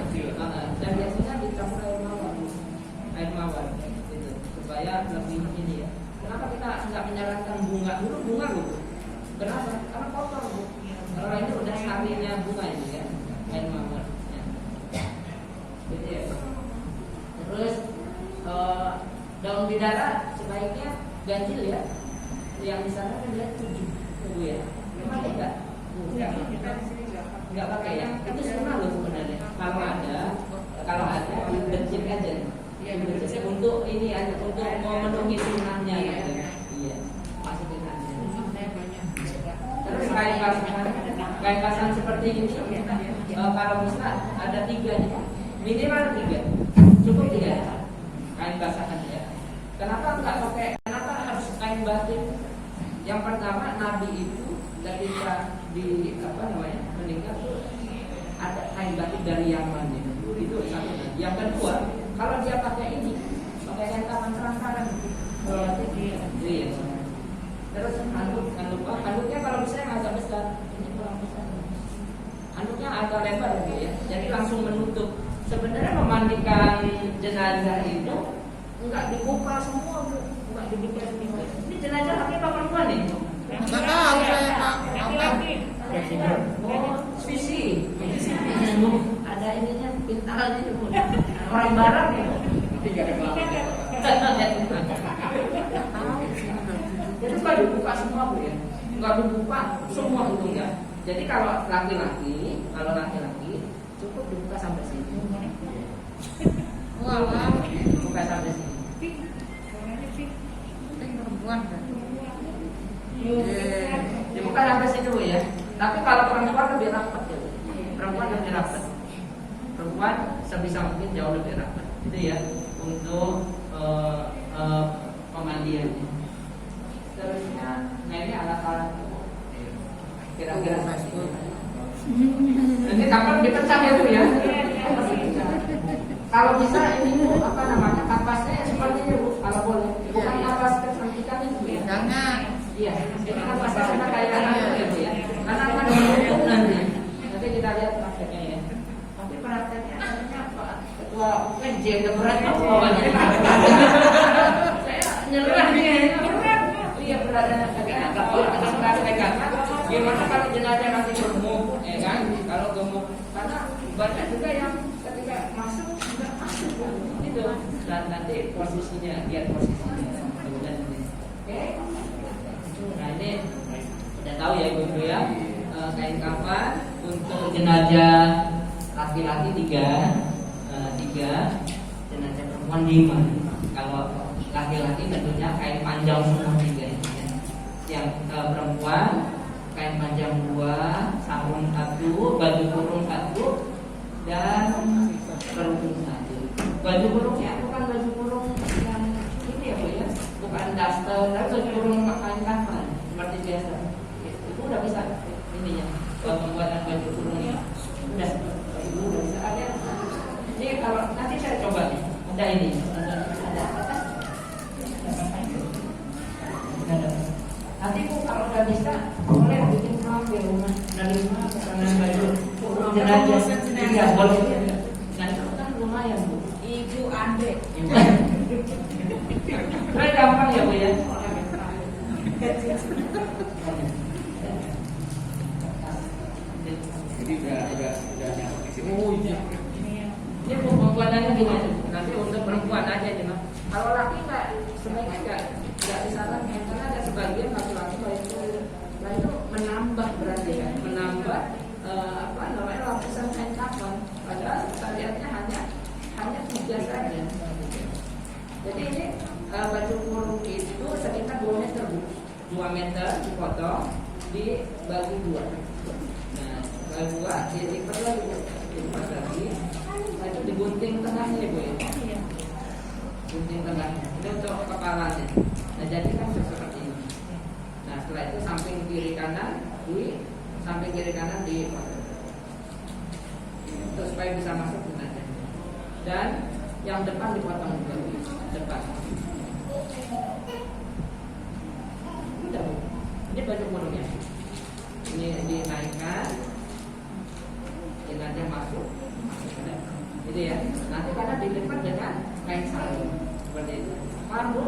Dan biasanya dicampur air mawar gitu, supaya lebih ini ya. Kenapa kita nggak menyarankan bunga? Dulu bunga loh. Kenapa? Karena kotor bu. Kalau ini udah sarinya bunga ini ya, air mawar. Ya. Gitu ya. Terus daun bidara sebaiknya ganjil ya. Yang di sana kan dia 7 bu ya. Memang enggak? Enggak pakai ya. Itu sunnah loh sebenarnya. Kalau ada ganjil aja. Untuk ini aja, untuk memenuhi sunnahnya gitu. Iya, masukin aja. Terus kain pasan seperti ini, kalau bisa ada 3 nih, minimal 3, cukup 3 kain basahan ya. Kenapa enggak pakai? Kenapa harus kain batik? Yang pertama, Nabi itu ketika meninggal itu ada kain batik dari Yaman itu satu. Yang kedua, kalau dia pakai ini, pakai kain kafan transparan, iya. Terus handuknya kalau bisa yang agak besar, ini kurang besar. Handuknya agak lebar ya, jadi langsung menutup. Sebenarnya memandikan jenazah itu enggak dibuka semua bu, enggak dibuka semua. Ini jenazah laki apa perempuan nih? Enggak tahu saya Pak. Oh, visi. Ada ininya pintarnya itu. Orang barat ya. Jadi enggak dibuka semua bu ya. Enggak dibuka semua itu enggak. Jadi kalau laki-laki cukup dibuka sampai sini. Wah, Buka sampai sini. perempuan kan. Dibuka sampai situ ya. Tapi kalau perempuan lebih rapat ya. Perempuan sebisa mungkin jauh lebih rapat. Itu ya untuk pemandiannya. Terusnya, nah ini alat-alat kira-kira nanti kapan dipecah ya bu ya. Kalau bisa ini bu kapasnya seperti ini bu, kalau boleh. Bukan kapas kecantikan itu ya. Jangan. Iya, ini kapasnya sama kayak ya bu ya. Karena akan menutup nanti. Nanti kita lihat prakteknya ya. Tapi prakteknya adanya Pak Ketua UNJ berat bawahnya. Saya nyerah nih. Iya beratnya agak berat. Kita praktekkan. Gimana kalau jenazah nanti gemuk, ya kan? Kalau gemuk, karena banyak juga yang ketika masuk tidak masuk gitu. Dan nanti posisinya, lihat posisinya. Kemudian ini, oke? Nah ini udah tahu ya ibu ya. Kain kafan untuk jenazah laki-laki 3, jenazah perempuan 5. Kalau laki-laki tentunya kain panjang semua 3. Yang perempuan kain panjang 2, sarung 1, baju kurung 1, dan kerudung 1. Baju kurungnya bukan baju kurung yang ini ya bu ya, bukan daster, tapi baju kurung kain kafan seperti biasa. Itu udah bisa ininya, pembuatan baju kurungnya udah bisa ada. Ini kalau nanti saya coba nih, ada ini, ada. Nanti bu kalau udah bisa boleh bikin vlog di rumah dari rumah pesanan baju jenazah. Iya boleh. Nah itu kan lumayan bu. Ibu Ande. Keren gampang ya bu ya. Jadi udah nyampe di sini. Oh iya. Ini bu pembuatannya gimana? Nanti untuk perempuan aja nih mas. Kalau laki nggak sebaiknya nggak disarankan karena ada sebagian laki-laki itu menambah berarti ya, menambah lapisan kain kafan. Padahal syariatnya hanya 3 saja. Jadi ini baju kurung itu sekitar 2 meter bu, 2 meter dipotong dibagi 2. Nah, bagi 2 dilipat lagi, itu digunting tengahnya bu ya. Gunting tengahnya, itu untuk kepalanya. Nah jadi kan seperti ini. Nah setelah itu samping kiri kanan di untuk supaya bisa masuk jenazah. Dan yang depan dipotong juga depan. Udah bu, ini baju kurungnya. makan Bu?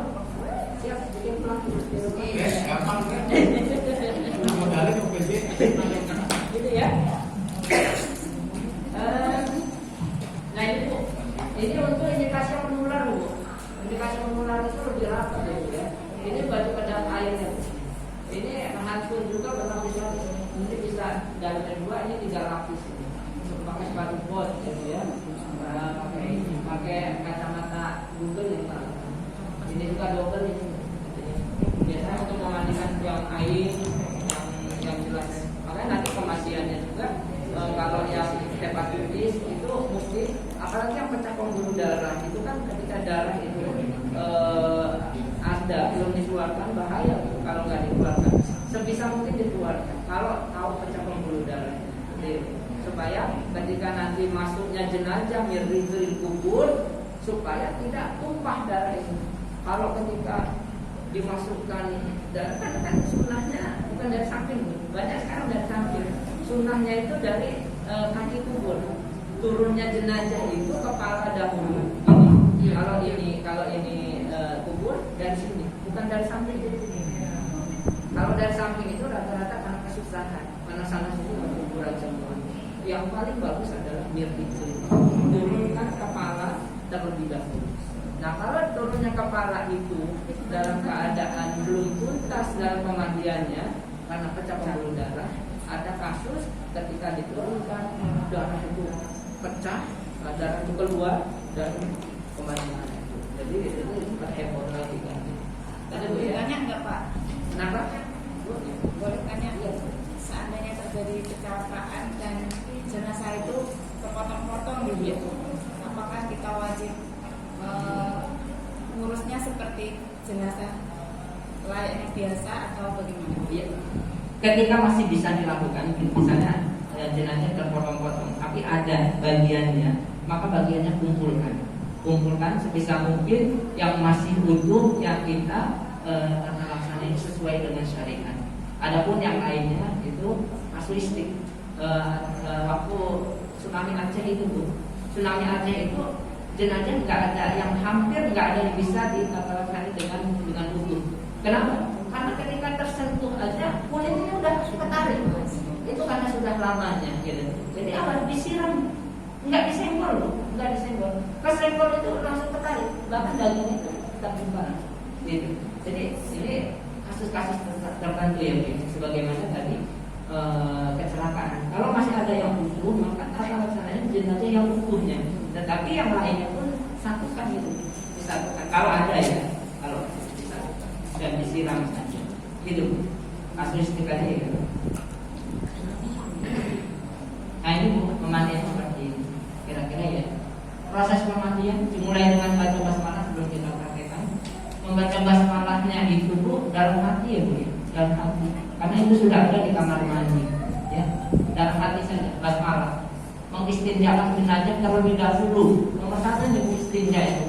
Siap bikin pulang. Yes, gampang kan? Modalnya ke PC. Gitu ya. Nah ini Bu, ini untuk indikasi menular Bu. Indikasi menular itu lebih rapat ya. Ini baju kedap airnya. Ini handphone juga berlapis. Ini bisa dari kedua ini 3 lapis. Pakai sepatu bot gitu ya. Pakai kacamata Google ya. Ini juga double ini. Biasanya untuk memandikan buang air yang jelas. Makanya nanti kemasiannya juga kalau yang hepatitis itu mesti, apalagi yang pecah pembuluh darah itu kan ketika darah itu ada belum dikeluarkan bahaya kalau nggak dikeluarkan. Sebisa mungkin dikeluarkan. Kalau tahu pecah pembuluh darah, supaya ketika nanti masuknya jenazah miring kubur supaya tidak tumpah darah itu. Kalau ketika dimasukkan darah kan sunnahnya bukan dari samping, banyak sekarang dari samping. Sunnahnya itu dari kaki kubur. Turunnya jenazah itu kepala dahulu. Kalau ini kubur dari sini, bukan dari samping. Kalau dari samping itu rata-rata karena kesusahan, karena sana sini kuburan semua. Yang paling bagus adalah miring. Turunkan kepala terlebih dahulu. Nah kalau turunnya kepala itu dalam keadaan belum tuntas dalam pemandiannya karena pecah pembuluh darah, ada kasus ketika diturunkan darah itu pecah, darah itu keluar dari pemandian itu. Jadi itu berheboh lagi kan. Boleh tanya nggak Pak? Kenapa? Boleh tanya. Seandainya terjadi kecelakaan dan jenazah itu terpotong-potong gitu, apakah kita wajib ngurusnya seperti jenazah layaknya biasa atau bagaimana? Iya. Ketika masih bisa dilakukan, misalnya jenazah terpotong-potong, tapi ada bagiannya, maka bagiannya kumpulkan sebisa mungkin yang masih utuh yang kita laksanain sesuai dengan syariat. Adapun yang lainnya itu kasuistik. Waktu tsunami Aceh itu tuh, tsunami Aceh itu jenazah nggak ada, yang hampir nggak ada yang bisa ditangani dengan utuh. Kenapa? Karena ketika tersentuh aja kulitnya udah ketarik. Itu karena sudah lamanya, gitu. Jadi apa? Disiram, nggak disenggol loh, nggak disenggol. Kesenggol itu langsung ketarik, bahkan daging itu terbuka, gitu. Jadi ini kasus-kasus tertentu ya, sebagaimana tadi kecelakaan. Kalau masih ada yang utuh, maka tata laksananya jenazah yang utuhnya. Tetapi yang lainnya pun satukan itu, disatukan. Kalau ada ya, kalau disatukan dan disiram saja, gitu. Kasuistikanya ya. Nah ini pemandian seperti ini, kira-kira ya. Proses pemandian dimulai dengan baca basmalah sebelum kita praktekkan. Membaca basmalahnya itu Bu dalam hati ya Bu ya, dalam hati. Karena itu sudah ada di kamar mandi, ya. Dalam hati saja basmalah. Mengistinjakan jenazah terlebih dahulu. Nomor 1 istinja itu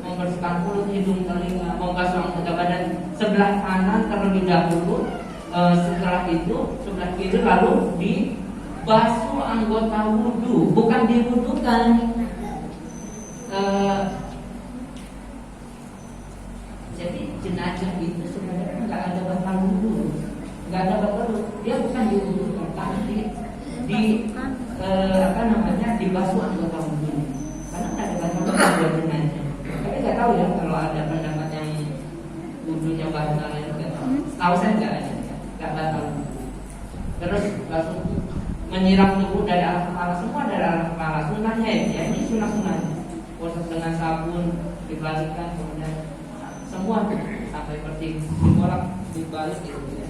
membersihkan mulut, hidung, telinga, membasuh anggota badan sebelah kanan terlebih dahulu. Setelah itu sebelah kiri lalu dibasuh anggota wudhu, bukan diwudukan. Jadi jenazah itu sebenarnya nggak ada batal wudhu, nggak ada batal wudhu. Dia bukan diwudukan, tapi dibasuh anggota wudhu. Karena nggak ada batal wudhu buat jenazah. Tapi nggak tahu ya kalau ada pendapat yang wudhunya batal itu nggak tahu. Tahu saya nggak ada. Batal. Terus langsung menyiram tubuh dari arah kepala, semua dari arah kepala. Sunnahnya ya, ini sunnah-sunnahnya. Gosok dengan sabun, dibalikkan kemudian semua sampai seperti bolak dibalik gitu ya.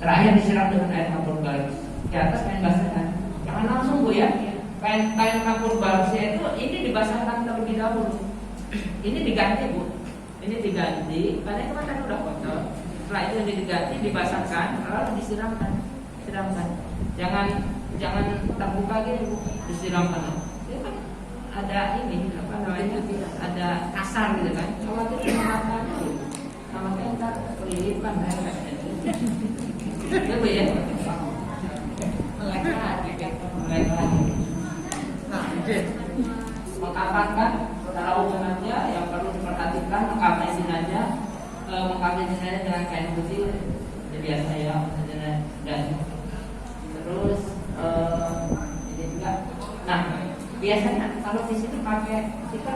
Terakhir disiram dengan air kapur baris. Di atas kain basahan. Jangan langsung Bu ya. Kain kapur barisnya itu ini dibasahkan terlebih dahulu. Ini diganti Bu. Ini diganti karena itu kan udah kotor. Setelah itu diganti, dibasahkan, lalu disiramkan. Jangan terbuka gini Bu, disiramkan. Itu kan ada ini ada kasar gitu kan. Kalau itu dimakan, sama kayak ntar kelilipan itu Bu ya. Melek lagi. Mengkapankan saudara umumnya yang perlu diperhatikan, mengkapan mengkafir jenazah dengan kain putih ya biasa ya, dan terus ini juga. Nah, biasanya kalau di sini pakai stiker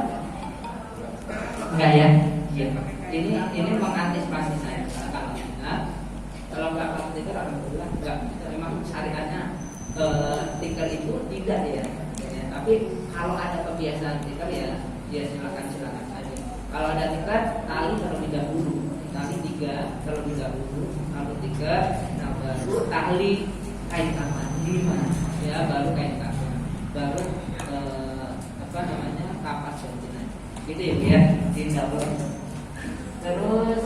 enggak ya? Iya. Ini mengantisipasi saya. Kalau nggak pakai stiker, alhamdulillah enggak. Memang syariatnya stiker itu tidak ya. Tapi kalau ada kebiasaan stiker ya silakan saja. Kalau ada stiker, tali terlebih dahulu, tali 3 terlebih dahulu, lalu 3, nah baru tali kain kafan 5, ya baru kain kafan, baru kapas dan jenazah. Gitu ya, tidak boleh. Terus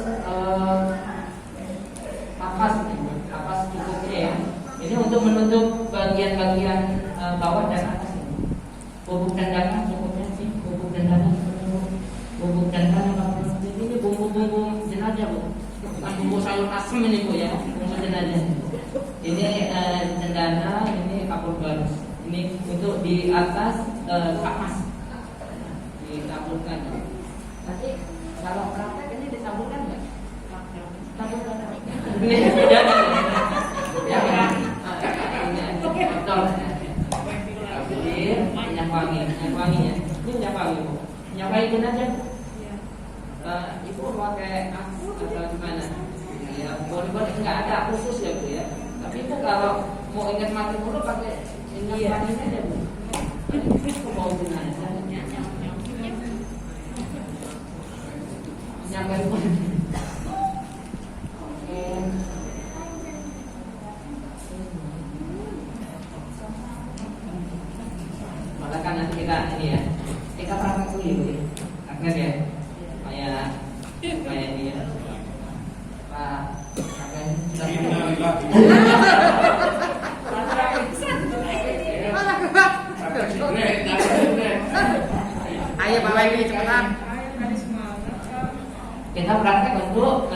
kapas cukupnya ya. Ini untuk menutup bagian-bagian bawah dan atas ini. Bubuk dan dana cukupnya sih, bubuk dan dana. Bubuk dan dana ini bumbu-bumbu jenazah bu, bukan bumbu sayur asem ini bu ya, bumbu jenazah. Ini cendana, ini kapur barus. Ini untuk di atas kapas ditaburkan. Nanti kalau praktek ini ditaburkan nggak? Taburkan. Ini ya kan? Betul. Minyak wanginya. Ini minyak wangi bu. Minyak wangi jenazah. Ibu pakai aku atau gimana? Ya boleh nggak ada khusus ya bu ya. Tapi ibu kalau mau ingat mati dulu pakai minyak wanginya aja bu. Ibu mau gimana? Minyak wangi. Oke. Maka kan nanti kita ini ya. Kita praktek dulu ya. Praktek ya. Kayak dia Pak Ayo bawa ini cepetan. Kita praktek untuk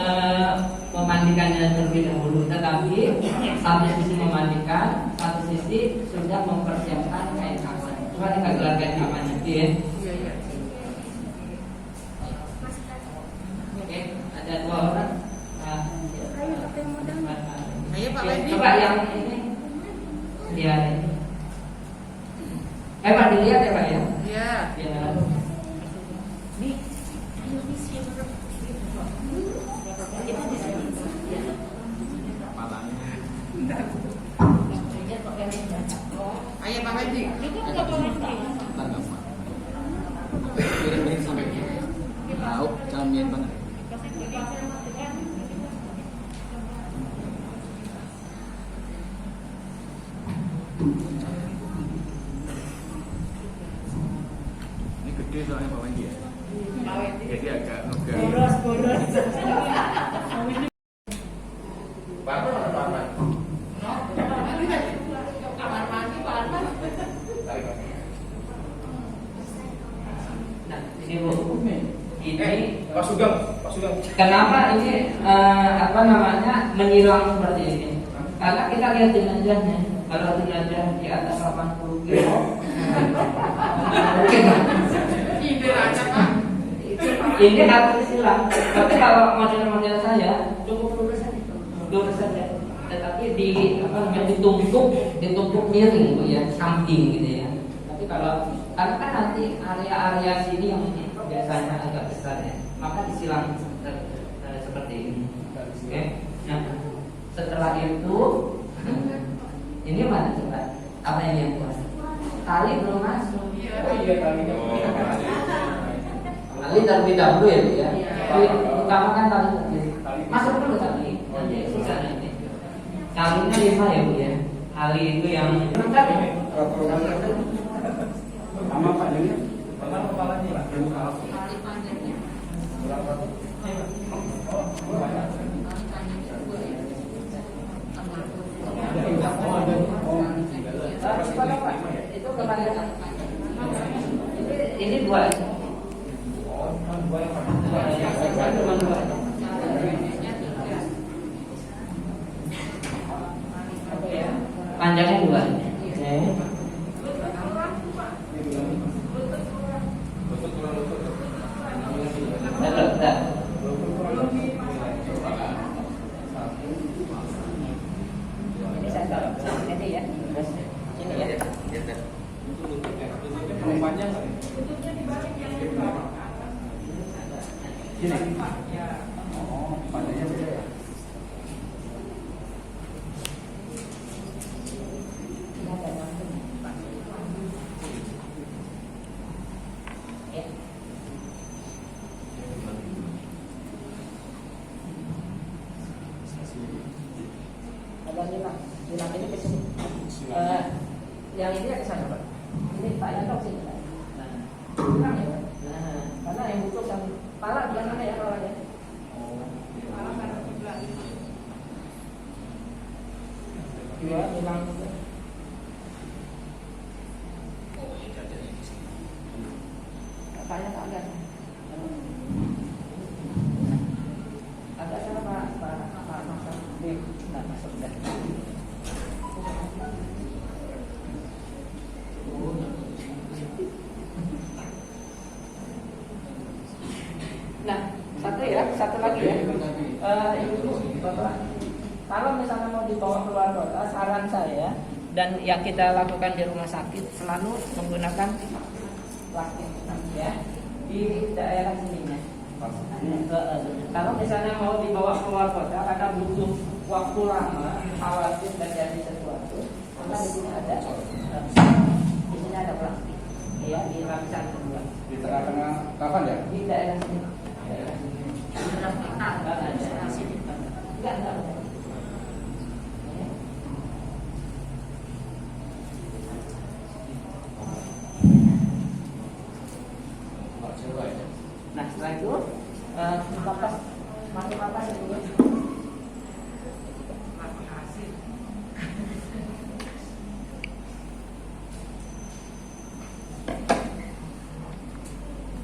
memandikannya terlebih dahulu, tetapi satu sisi memandikan, satu sisi sudah mempersiapkan kain kafan. Coba kita gelar kain kafannya, ya. Ada 2 orang. Ayo Pak Wendy. Coba yang ini lihat. Pak dilihat ya Pak ya. Iya. Ya. Nih. Ayo Pak Wendy. Tahu, camin banget. Ini gede soalnya Pak Wendy ya. Jadi agak boros. Nah, ini Bu. Ini Pak Sugeng. kenapa ini menyilang seperti ini? Karena kita lihat jenazahnya. Kalau jenazah di atas 80 kilo, mungkin ini harus disilang. Tapi kalau model-model saya cukup lurus saja. Tetapi ditumpuk miring bu ya, samping gitu ya. Tapi kalau karena kan nanti area-area sini yang biasanya agak besar ya, maka disilang seperti ini. Oke. Nah, setelah itu ini mana coba? Apa yang kuat? Tali belum masuk. Iya talinya. Tali terlebih dahulu ya bu ya. Utamakan tali terlebih. Masuk dulu tali. Nanti susah nanti. Talinya 5 ya bu ya. Tali itu yang lengkap ya. Sama panjangnya. Sama kepalanya. Tali panjangnya. Berapa? Itu kemarin ini 2. Panjangnya 2. sini. Oh, pandainya beda ya. Ada bilang ini ke sini. Yang ini ke sana, Pak. Ini Pak Yanto sini. Bilang ya, Pak. Karena yang butuh kan pala bilang mana ya kalau ada. Pala karena sebelah ini. Dua bilang juga. Pak Yanto agak. Agak sana Pak masuk di masuk dah. Nah, satu lagi ya. Ibu, Bapak, kalau misalnya mau dibawa keluar kota, saran saya dan yang kita lakukan di rumah sakit selalu menggunakan plastik ya di daerah sininya. Kalau misalnya mau dibawa keluar kota, karena butuh waktu lama, khawatir terjadi sesuatu, maka di sini ada plastik, ya di lapisan kedua. Di tengah-tengah kapan ya? Di daerah sini. Enggak. Nah setelah itu masuk apa itu?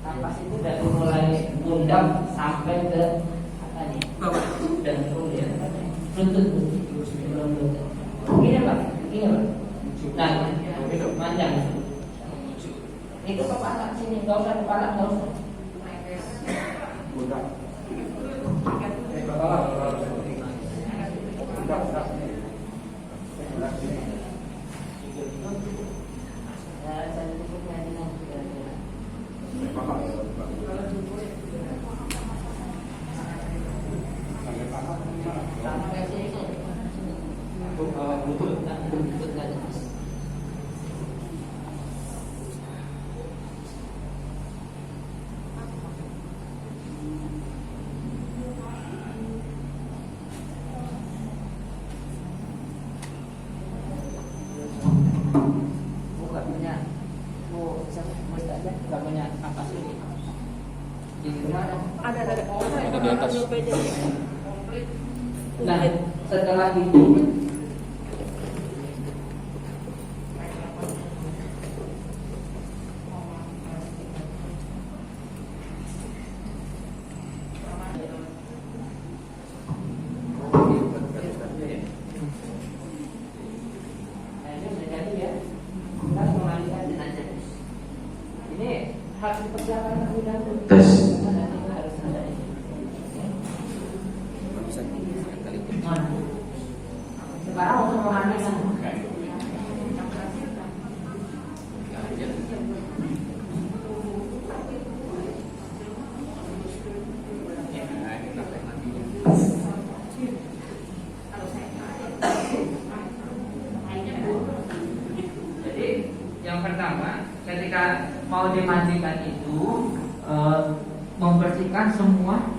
Napas itu dari mulai pundak sampai ke apa nih? Bawah dan turun ya. Lutut. Ini Pak, ini Pak. Nah, panjang. Itu kepala sini, nggak usah kepala, nggak usah. Pundak. Ada di atas. Nah, setelah itu harus dipersiapkan terlebih dahulu. Harus ada ini. Sekarang untuk pemanasan. Jadi yang pertama ketika mau dimandikan itu membersihkan semua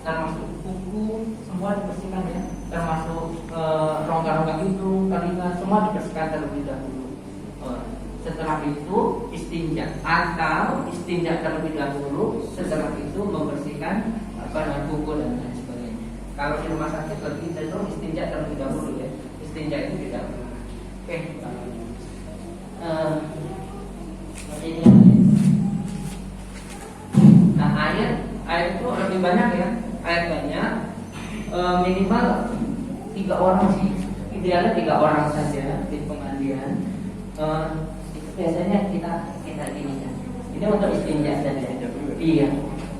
termasuk kuku semua dibersihkan ya, termasuk rongga-rongga hidung, telinga semua dibersihkan terlebih dahulu. Setelah itu istinja atau istinja terlebih dahulu, setelah itu membersihkan kuku dan lain sebagainya. Kalau di rumah sakit lebih cenderung istinja terlebih dahulu ya, istinja itu tidak. Oke. Ini. Nah air itu lebih banyak ya, air banyak, minimal 3 orang sih, idealnya 3 orang saja di pemandian. Itu biasanya kita gini ya. Ini untuk istinja saja. Iya.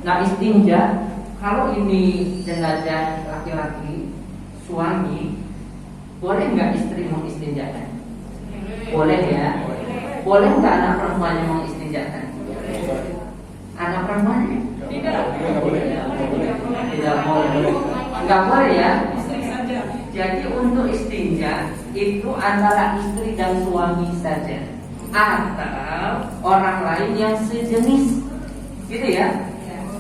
Nah istinja kalau ini jenazah laki-laki suami, boleh nggak istri mengistinjakan? Boleh ya. Boleh nggak anak perempuannya mengistinjakan? Anak perempuannya? Nggak boleh ya. Jadi untuk istinja itu antara istri dan suami saja, atau orang lain yang sejenis, gitu ya.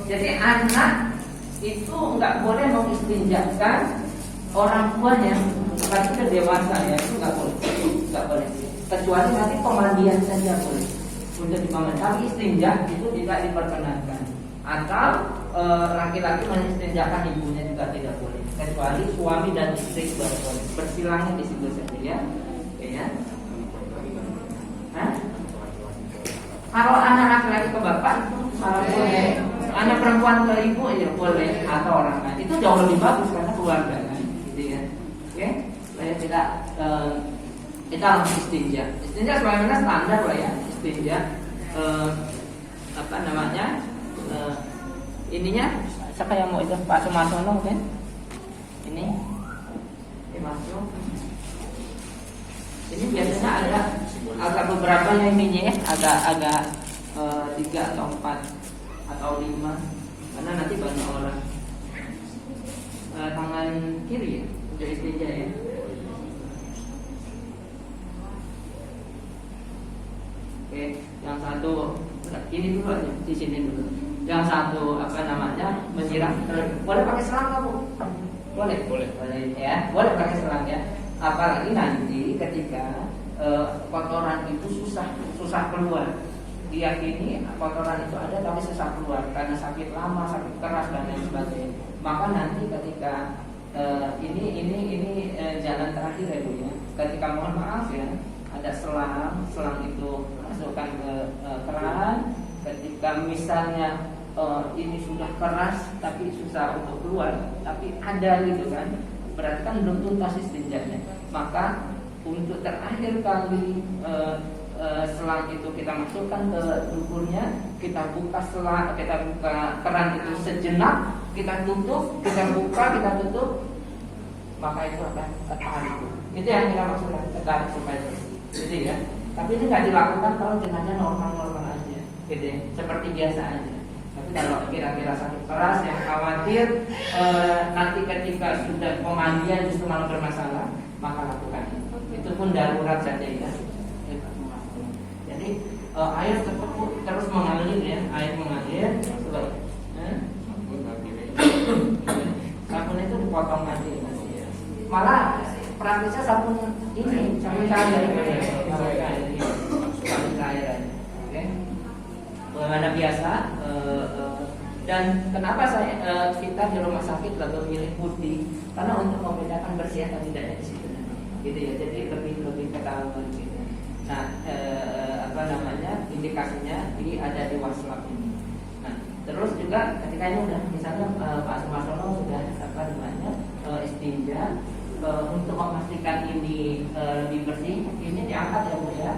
Jadi anak itu nggak boleh mengistinjakan orang tuanya, berarti ke dewasa ya, itu nggak boleh. Kecuali nanti pemandian saja boleh untuk dipamandikan. Tapi istinja itu tidak diperkenankan. Atau laki-laki mengistinjakan ibunya juga tidak boleh. Kecuali suami dan istri baru boleh. Bersilangnya di situ saja ya. Ya. Hah? Kalau anak laki-laki ke bapak itu boleh. Anak perempuan ke ibu ya boleh, atau orang lain. Itu jauh lebih bagus karena keluarga kan, gitu ya. Oke, supaya tidak kita harus istinja. Istinja sebagaimana standar lah ya. Istinja apa namanya? Ininya siapa yang mau itu? Pak Sumarsono kan? Ini masuk. Ini biasanya ada agak beberapa yang ininya ya, agak 3 atau 4 atau 5, karena nanti banyak orang. Tangan kiri ya, untuk istinja ya. Oke, yang satu ini dulu aja, di sini dulu. Yang satu apa namanya menyiram, boleh pakai selang nggak Bu? Boleh ya, boleh pakai selang ya. Apalagi nanti ketika kotoran itu susah keluar. Diyakini kotoran itu ada tapi susah keluar karena sakit lama, sakit keras dan lain sebagainya. Maka nanti ketika ini jalan terakhir ya Bu ya. Ketika mohon maaf ya, ada selang itu masukkan ke keran. Ketika misalnya ini sudah keras tapi susah untuk keluar, tapi ada gitu kan, berarti kan belum tuntas istinjanya. Maka untuk terakhir kali selang itu kita masukkan ke duburnya, kita buka keran itu sejenak, kita tutup, kita buka, kita tutup, maka itu akan tertahan. Itu yang kita maksudkan, tertahan supaya gitu ya. Tapi ini nggak dilakukan kalau jenazah normal aja, gitu ya, seperti biasa aja. Tapi kalau kira-kira sakit keras yang khawatir nanti ketika sudah pemandian justru malah bermasalah, maka lakukan. Itu pun darurat saja ya. Jadi air terus mengalir ya, air mengalir. Sabun itu dipotong aja. Malah praktisnya sabun ini, sabun cair. Sabun cair. Oke. Bagaimana biasa. Dan kenapa kita di rumah sakit lebih memilih putih? Karena untuk membedakan bersih atau tidaknya di situ, gitu ya. Jadi lebih ketahuan gitu. Nah, apa namanya indikasinya ada di waslap ini. Nah, terus juga ketika ini udah misalnya Pak Sumarsono sudah apa namanya istinja untuk memastikan ini lebih bersih, ini diangkat ya Bu ya,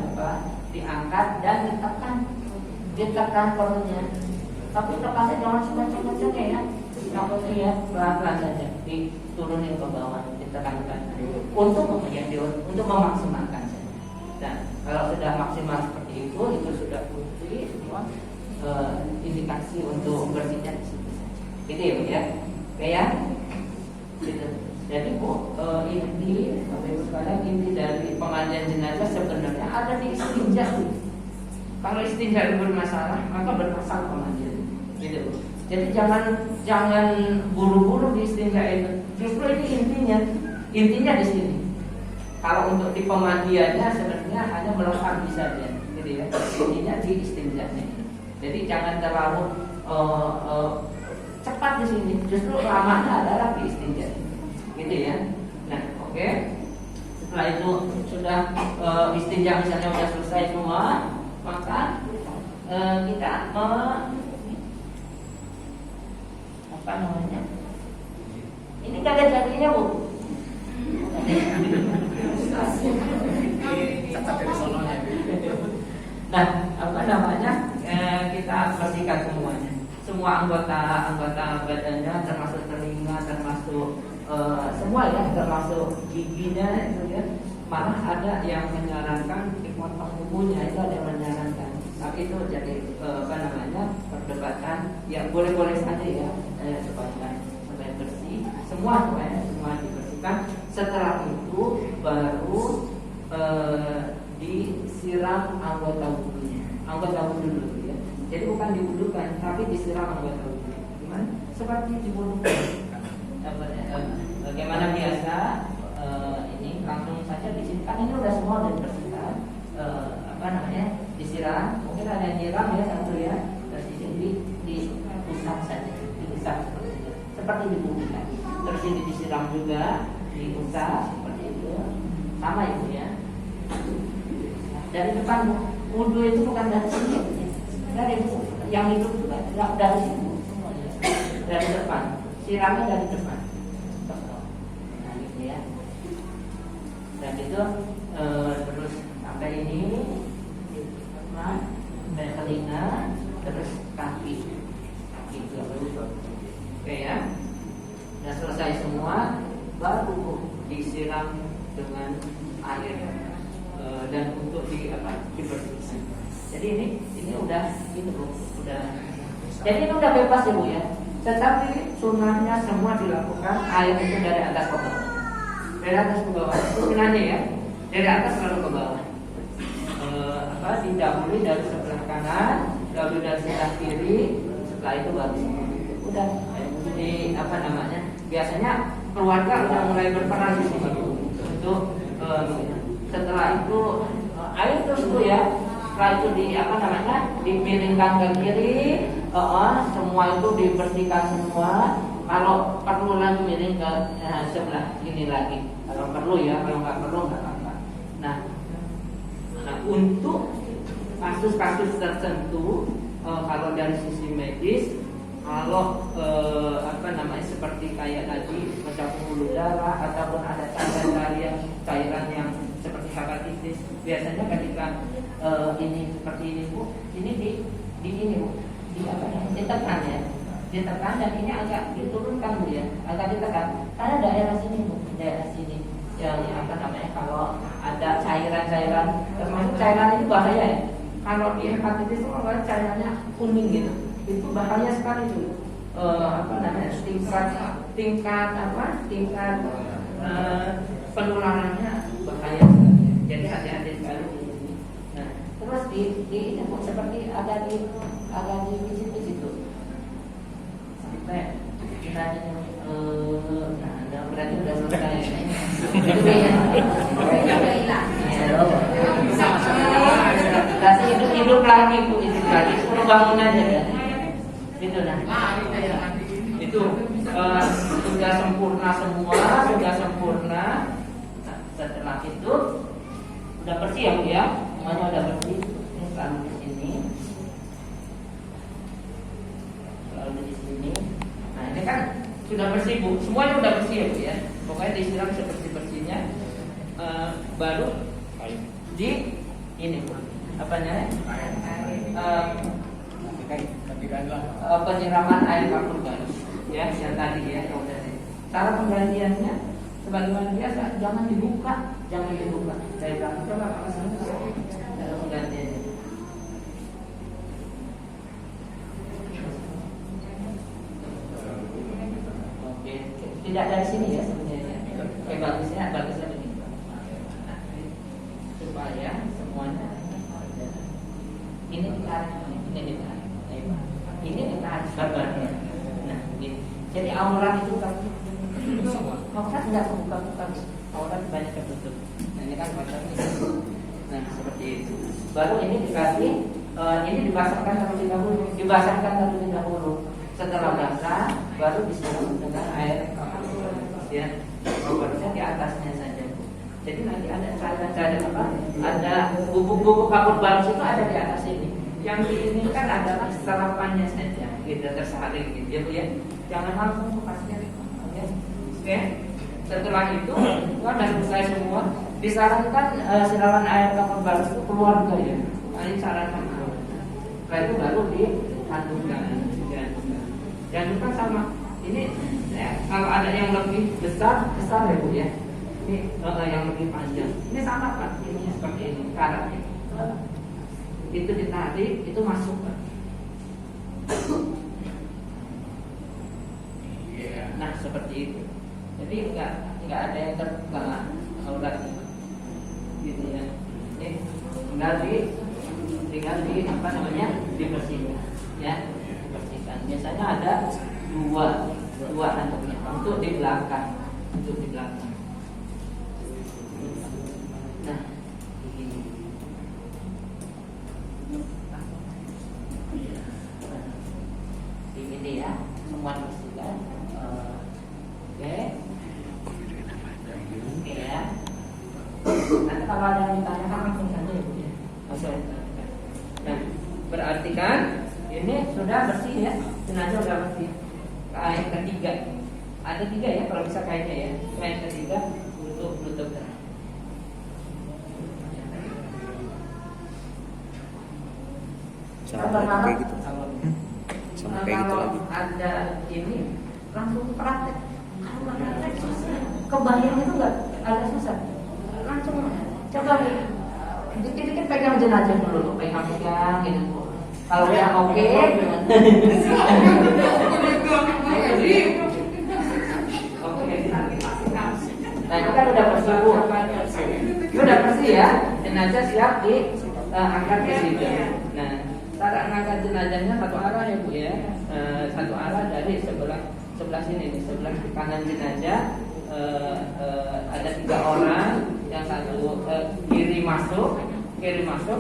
diangkat dan ditekan perutnya. Tapi lepasnya jangan kencang-kencang ya, yang ya pelan-pelan saja, diturunin ke bawah, ditekankan untuk memaksimalkan saja. Dan kalau sudah maksimal seperti itu sudah putih semua, indikasi untuk bersihnya di situ saja. Gitu ya Bu ya, oke ya. Gitu. Jadi Bu, inti dari pemandian jenazah sebenarnya ada di istinja. Kalau istinja bermasalah, maka bermasalah pemandian. Gitu. Jadi jangan buru-buru di istinja itu. Justru ini intinya di sini. Kalau untuk di pemandiannya sebenarnya hanya melengkapi saja, gitu ya. Intinya di istinjanya. Jadi jangan terlalu cepat di sini. Justru lamanya adalah di istinja, gitu ya. Nah, oke. Setelah itu sudah istinja misalnya sudah selesai semua, maka kita apa namanya? Ini kagak jadinya Bu. Nah, apa namanya? Kita bersihkan semuanya. Semua anggota badannya, termasuk telinga, termasuk semua ya, termasuk giginya itu ya. Malah ada yang menyarankan dipotong kukunya, itu ada yang menyarankan Tapi itu jadi perdebatan ya boleh-boleh saja ya, supaya bersih semua dibersihkan. Setelah itu baru disiram anggota wudhu ya. Jadi bukan diwudukan tapi disiram anggota wudhu. Gimana? Seperti diwudukan. Bagaimana biasa ini langsung saja di sini kan ini udah semua udah dibersihkan. Disiram, mungkin ada yang nyiram ya satu ya, terus ini diusap saja, diusap seperti dibubuhkan. Terus ini disiram juga, diusap seperti itu, sama ibu ya. Dari depan wudhu itu bukan dari sini, dari yang itu juga dari sini, dari depan, siramnya dari depan. Nah gitu ya. Dan itu terus sampai ini. Dan telinga, terus kaki oke ya. Nah selesai semua baru disiram dengan air dan untuk dibersihkan. Jadi ini udah gitu Bu, udah. Jadi ini udah bebas ya Bu ya. Tetapi sunnahnya semua dilakukan air itu dari atas ke bawah. Dari atas ke bawah. Itu sunnahnya ya. Dari atas lalu ke bawah. Didahului dari sebelah kanan, lalu dari sebelah kiri, setelah itu baru udah di biasanya keluarga udah mulai berperan di sini untuk setelah itu air terus Bu ya. Setelah itu dipilingkan ke kiri, semua itu dibersihkan semua. Kalau perlu lagi miring ke sebelah ini lagi. Kalau perlu ya, kalau nggak perlu nggak apa-apa. Nah untuk kasus-kasus tertentu, kalau dari sisi medis, kalau seperti kayak tadi macam pembuluh darah ataupun ada cairan yang seperti hepatitis, biasanya ketika ini seperti ini Bu, ini ini Bu, ditekan ya, ditekan dan ini agak diturunkan Bu ya, agak ditekan karena daerah sini Bu, daerah sini yang kalau ada cairan-cairan, termasuk cairan itu bahaya ya. Kalau di hepatitis itu kalau cairannya kuning gitu, itu bahaya sekali itu. Tingkat penularannya bahaya sekali. Jadi hati-hati sekali di sini. Nah, terus di ini seperti agak di situ. Sampai kiranya berarti udah selesai. Kasih hidup lagi Bu, hidup lagi, suruh bangun aja ya. Gitu nah. Itu sudah sempurna semua, sudah sempurna. Nah, setelah itu udah bersih ya Bu ya, semuanya udah bersih. Ini selalu di sini, selalu di sini. Nah ini kan sudah bersih Bu, semuanya udah bersih ya Bu ya. Pokoknya disiram sebersih-bersihnya, baru di ini Bu, penyiraman air kapur galus ya, yang tadi ya. Cara penggantiannya sebagaimana biasa, jangan dibuka dari belakang. Coba Pak Hasan, cara penggantiannya. Oke, tidak dari sini ya sebenarnya. Oke, bagusnya begini. Supaya semuanya ini ditarik, ini ditarik gambarnya. Nah, ini. Jadi aurat itu kan aurat nggak terbuka-buka, aurat banyak tertutup. Nah, ini kan auratnya. Nah, seperti itu. Baru ini dikasih, ini dibasahkan terlebih dahulu. Setelah basah, baru disiram dengan air kapur. Ya, kapurnya di atasnya saja. Jadi nanti ada bubuk-bubuk kapur balus itu ada di atas ini. Yang diinginkan adalah serapannya saja, gitu, tersaring gitu ya Bu ya. Jangan langsung kupasnya. Ya. Oke. Setelah itu sudah selesai semua. Disarankan siraman air kapur balus itu keluarga ya. Ini sarankan. Setelah itu baru dikandungkan. Diandungkan sama. Ini ya, kalau ada yang lebih besar ya Bu ya. Ini yang lebih panjang. Ini sama Pak, ini seperti ini karatnya. itu ditarik, itu masuk. Nah seperti itu. Jadi nggak ada yang terbuka auratnya, gitu ya. Tinggal di apa namanya, dibersihkan, ya, dibersihkan. Biasanya ada dua handuknya untuk di belakang, Nah, begini. Ini ya, semua dibersihkan. Oke ya. Nanti kalau ada yang ditanyakan langsung saja ya Bu ya. Nah, berarti kan ini sudah bersih ya, jenazah sudah bersih. Kain ketiga, ada 3 ya kalau bisa kainnya ya. Kain ketiga untuk menutup darah. Sampai gitu. Sampai gitu lagi. Ada ini langsung praktek. Kalau praktek susah. Kebayang itu nggak agak susah. Langsung coba dikit-dikit pegang jenazah dulu, pegang gitu. Kalau yang oke, nah itu kan udah bersih Bu. Udah bersih ya, jenazah siap diangkat ke situ. Nah, cara angkat jenazahnya satu arah ya Bu ya, satu arah dari sebelah sini nih, sebelah kanan jenazah. Ada 3 orang, yang satu kiri masuk,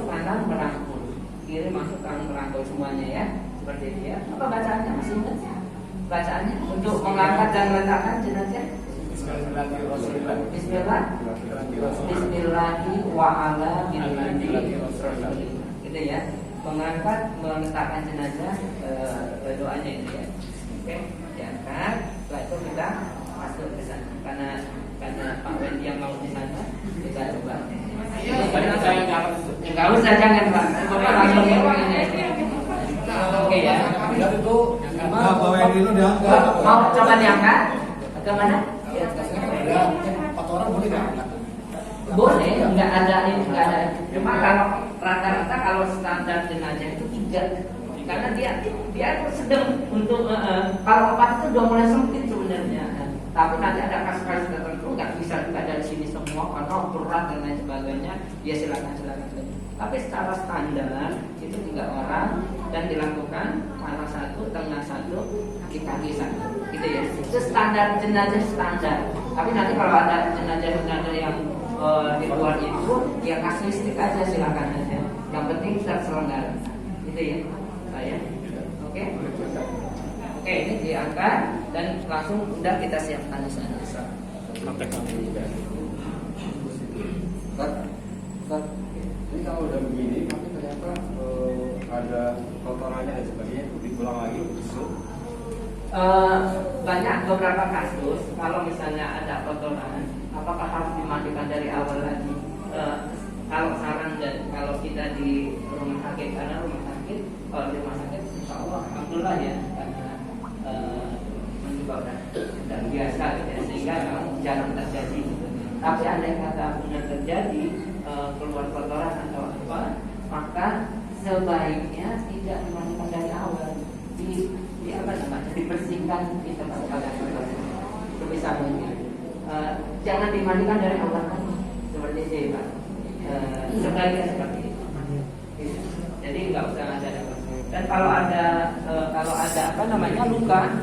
kanan merangkul. Kiri masuk, kanan merangkul semuanya ya, seperti itu ya. Apa bacaannya masih ingat? Bacaannya untuk mengangkat dan meletakkan jenazah. Bismillahi wa ala gitu ya. Mengangkat, meletakkan jenazah, doanya itu ya. Oke, diangkat. Setelah itu kita masuk ke sana. Karena Pak Wendy yang mau di sana, kita coba. Enggak usah, jangan Pak. Pokoknya langsung ini. Oke ya. Itu Pak Wendy itu diangkat. Mau coba diangkat? Ke mana? Ada 4 orang boleh diangkat. Boleh, enggak ada. Cuma kalau rata-rata kalau standar jenazah itu 3. Karena dia sedang untuk kalau 4 itu udah mulai sempit sebenarnya. Tapi nanti ada kasus-kasus tertentu nggak bisa juga dari sini semua karena berat dan lain sebagainya. Ya silakan. Tapi secara standar itu 3 orang dan dilakukan kepala 1, tengah 1, kaki 1, gitu ya. Itu standar jenazah standar. Tapi nanti kalau ada jenazah yang di luar itu, ya kasuistik aja silakan aja. Yang penting terselenggara, gitu ya. Saya, oke. Oke, ini diangkat dan langsung udah kita siapkan di sana. Ini kalau udah begini, tapi ternyata ada kotorannya dan sebagainya, diulang lagi busuk. Banyak beberapa kasus kalau misalnya ada kotoran, apakah harus dimandikan dari awal lagi? Kalau saran dan kalau kita di rumah sakit, karena kalau di rumah sakit, insya Allah, alhamdulillah ya, karena juga udah biasa gitu ya, sehingga jarang terjadi. Tapi andai kata benar terjadi keluar kotoran atau apa, maka sebaiknya tidak dimandikan dari awal, dibersihkan di tempat kotor sebisa mungkin. Jangan dimandikan dari awal kan, seperti itu Pak. Sebaiknya seperti itu. Jadi nggak usah ada. Dan kalau ada apa namanya luka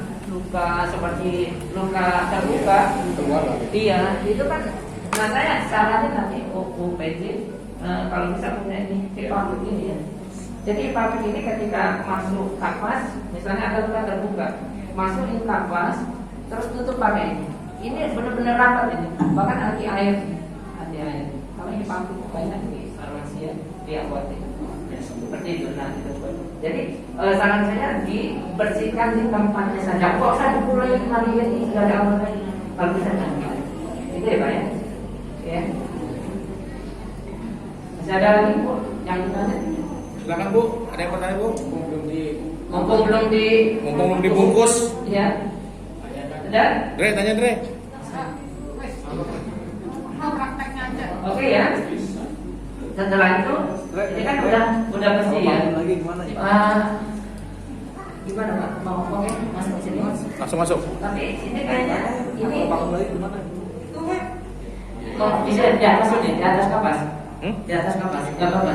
seperti luka terbuka, iya itu kan. Nah saya saranin nanti UPD kalau bisa punya ini pipa begini ya. Jadi pipa ini ketika masuk kapas, misalnya ada luka terbuka, masukin kapas, terus tutup pakai ini. Ini benar-benar rapat ini, bahkan anti air. Kalau ini pakai banyak di farmasi ya, dia buat itu. Seperti itu nanti tersebut. Jadi saran saya dibersihkan di tempatnya saja. Kok saya mulai hari ini nggak ada apa lagi? Kalau bisa jangan. Itu ya Pak ya. Ya. Masih ada lagi Bu yang ditanya? Silakan Bu, ada yang bertanya Bu? Mumpung belum dibungkus. Ya. Sudah? Dre, tanya Dre. Oke ya. setelah itu ini kan udah bersih ya. Lagi gimana ya? Gimana Pak? Mau oke masuk sini. Langsung masuk. Tapi ini kayaknya ini Bangun lagi gimana? oh, bisa di atas ini, di atas kapas. Di atas kapas. Enggak apa-apa.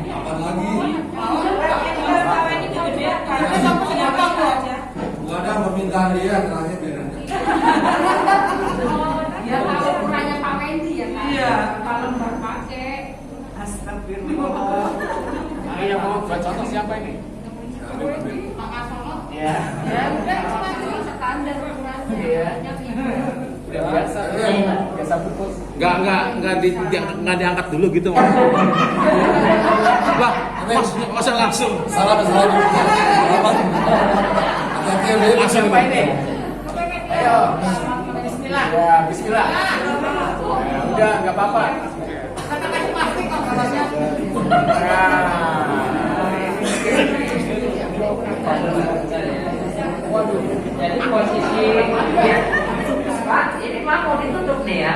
Kapan lagi? Gua ada permintaan dia terakhir biar nanti. Ya kalau rumahnya Pak Wendy ya kan. Iya. Kalau nggak pakai. Astagfirullah. Nah, yang mau buat contoh siapa ini? Pak Kasono. Ya. Ya udah cuma standar ukurannya. Iya. Udah biasa. Iya. Biasa pupus. Nggak diangkat dulu gitu. Wah, masa langsung. Salah. Langsung Siapa ini? Ayo. Bismillah. Ya, bismillah. Ya, udah, nggak apa-apa. Kata kasih plastik kok kalanya. Jadi posisi ya. Pak, ini Pak mau ditutup nih ya.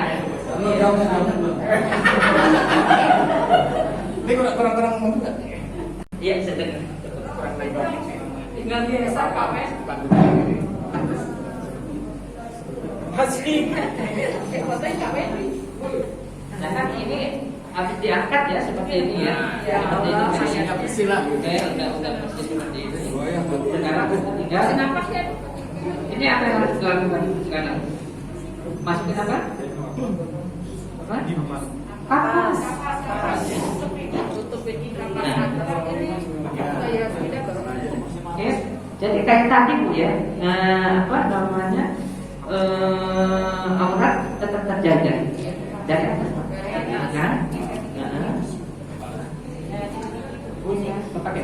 Ini kurang membuka. Iya, sedang. Tinggal biasa Pak Wen. Masih. Fotonya Pak Wendy. Nah kan ini habis diangkat ya seperti ini ya. Seperti ini. Posisinya bersih lah. Udah bersih seperti itu. Sekarang tinggal. Kenapa sih? Ini apa yang harus dilakukan sekarang? Masukin apa? Apa? Kapas. Tutupin ini kapas ini. Ya sudah baru. Oke. Jadi kayak tadi Bu ya. Apa namanya? Aurat tetap terjaga dari atas kan? Bunyi pakai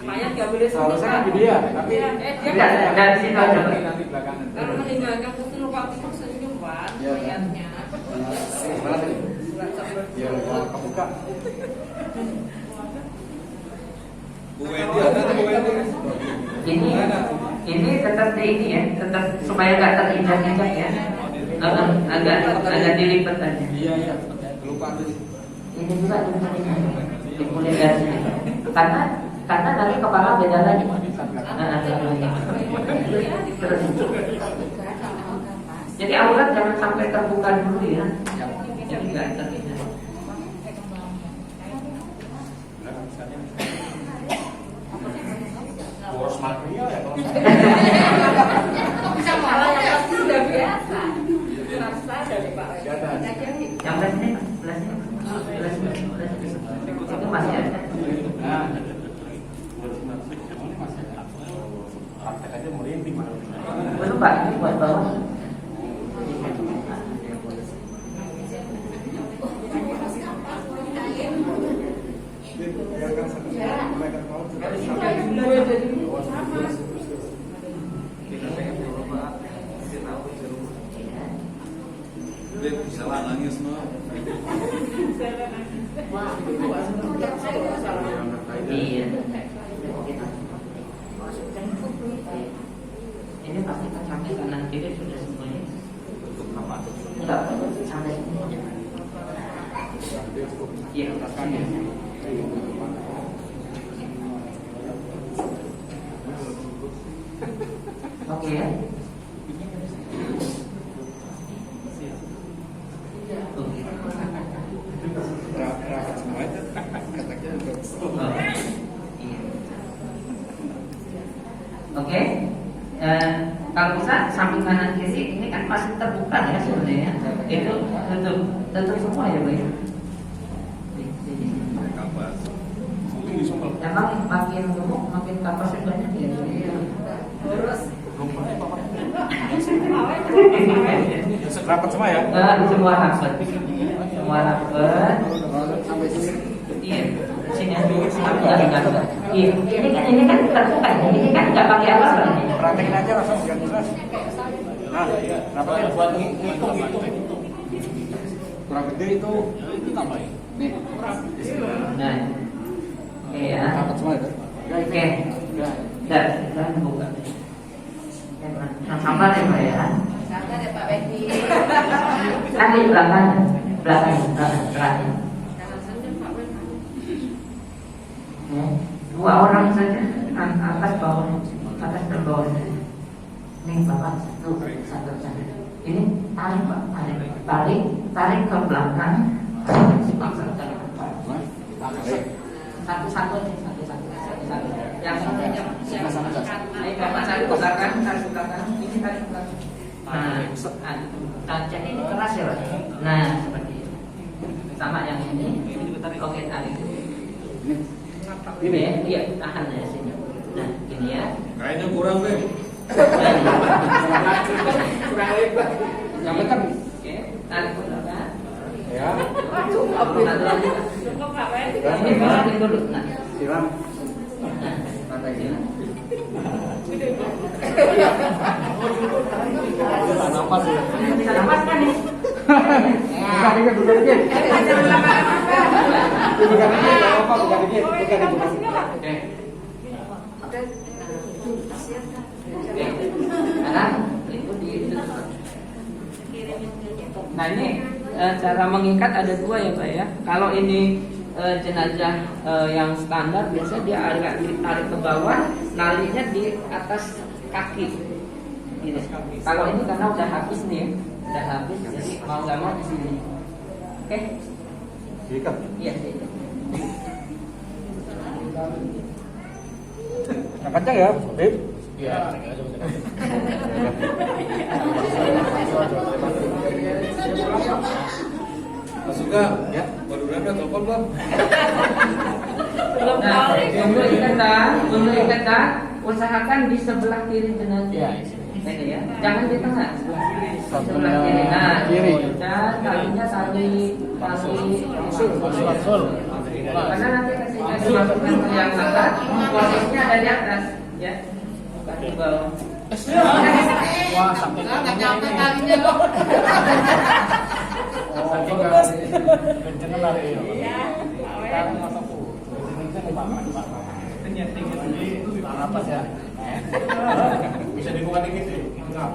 Mayat nggak boleh Seharusnya kan video ya, tapi dia Enggak, dari sini aja. nanti belakangan. kalau meninggalkan husnul khotimah senyum Pak, mayatnya. Mana tadi? Ya, kebuka. Bu Wendy ada tuh Bu Wendy. Ini tetap di ini ya, tetap supaya nggak terinjak-injak ya. Agak dilipat aja. Iya. Lupa tuh. Ini juga dimulai dari sini. Karena nanti kepala beda lagi. Terus. Jadi aurat jangan sampai terbuka dulu ya. Jadi nggak terinjak. Boros material ya kalau saya. Bisa malah yang sudah biasa. Rasa dari Pak Wen. Yang belas ini, belas ini. Itu masih ada. Nah, Praktek aja merinding mana. Belum Pak, ini buat bawah. kita pengen dulu Pak. Kita tahu seru. Bisa lah nangis mah. Iya. Ini pasti kan sampai kanan kiri sudah semuanya. Enggak, sampai semuanya. Iya, oke ya. Rapat semua itu. Katakan untuk. Oke. Kalau bisa samping kanan kiri ini kan masih terbuka ya sebenarnya. Itu tutup semua ya, Pak. Kapas. Emang makin gemuk makin kapasnya banyak ya. Terus Rapat semua ya? Semua rapat. Semua rapat. Sampai sini. Iya. Sini iya. Ini kan terbuka. Ini kan nggak pakai apa ini. Praktekin aja langsung biar jelas. Nah, rapatnya buat ngitung. Kurang gede itu tambahin. Nih. Nah. Oke ya. Rapat semua itu. Oke. Dan bukan. Sabar ya Pak ya. Sabar ya Pak Wedi. Tadi belakang, terakhir. Jangan sampai Pak Wedi. Ya, 2 orang saja, atas bawah, atas dan bawah. Ini Bapak satu. Ini tarik Pak, tarik ke belakang. Satu-satu. Yang ini Bapak tarik ke belakang, tarik ke belakang. Ini tarik ke belakang. Nah, jadi ini keras ya Pak. Nah, seperti itu. Sama yang ini. Oke, tarik. Ini ya, iya, tahan ya sini. Nah, ini ya. Kayaknya kurang deh. Kurang lebar. Yang betul. Oke, tarik ke belakang. Ya. Cukup Pak Wedi. Ini balik dulu. Nah, Siram. mata sini. Bisa nafas ya. Bisa nafas kan nih? Bukan dikit, bukan dikit. Bukan dikit, nggak apa-apa, bukan dikit. Oke. Sekarang itu di. Nah ini cara mengikat ada 2 ya Pak ya. Kalau ini jenazah yang standar biasa dia agak ditarik ke bawah, nalinya di atas kaki. Ini. Kalau ini karena udah habis nih ya, udah habis jadi mau nggak mau di sini. Oke? Diikat. Iya. Iya. Yang kencang ya, Bib? Iya. Suka ya? Baru berapa telepon belum? Nah, untuk ikatan, usahakan di sebelah kiri jenazah. Ini ya, jangan di tengah. Sebelah kiri. Nah, kiri. Dan talinya tali. Karena nanti ketika dimasukkan ke yang atas, posisinya ada di atas, ya, bukan di bawah. Wah, sampai Nggak nyampe talinya loh. kenceng lari. Iya. Sekarang masa tuh. Apa ya? Bisa dibuka dikit sih. Enggak.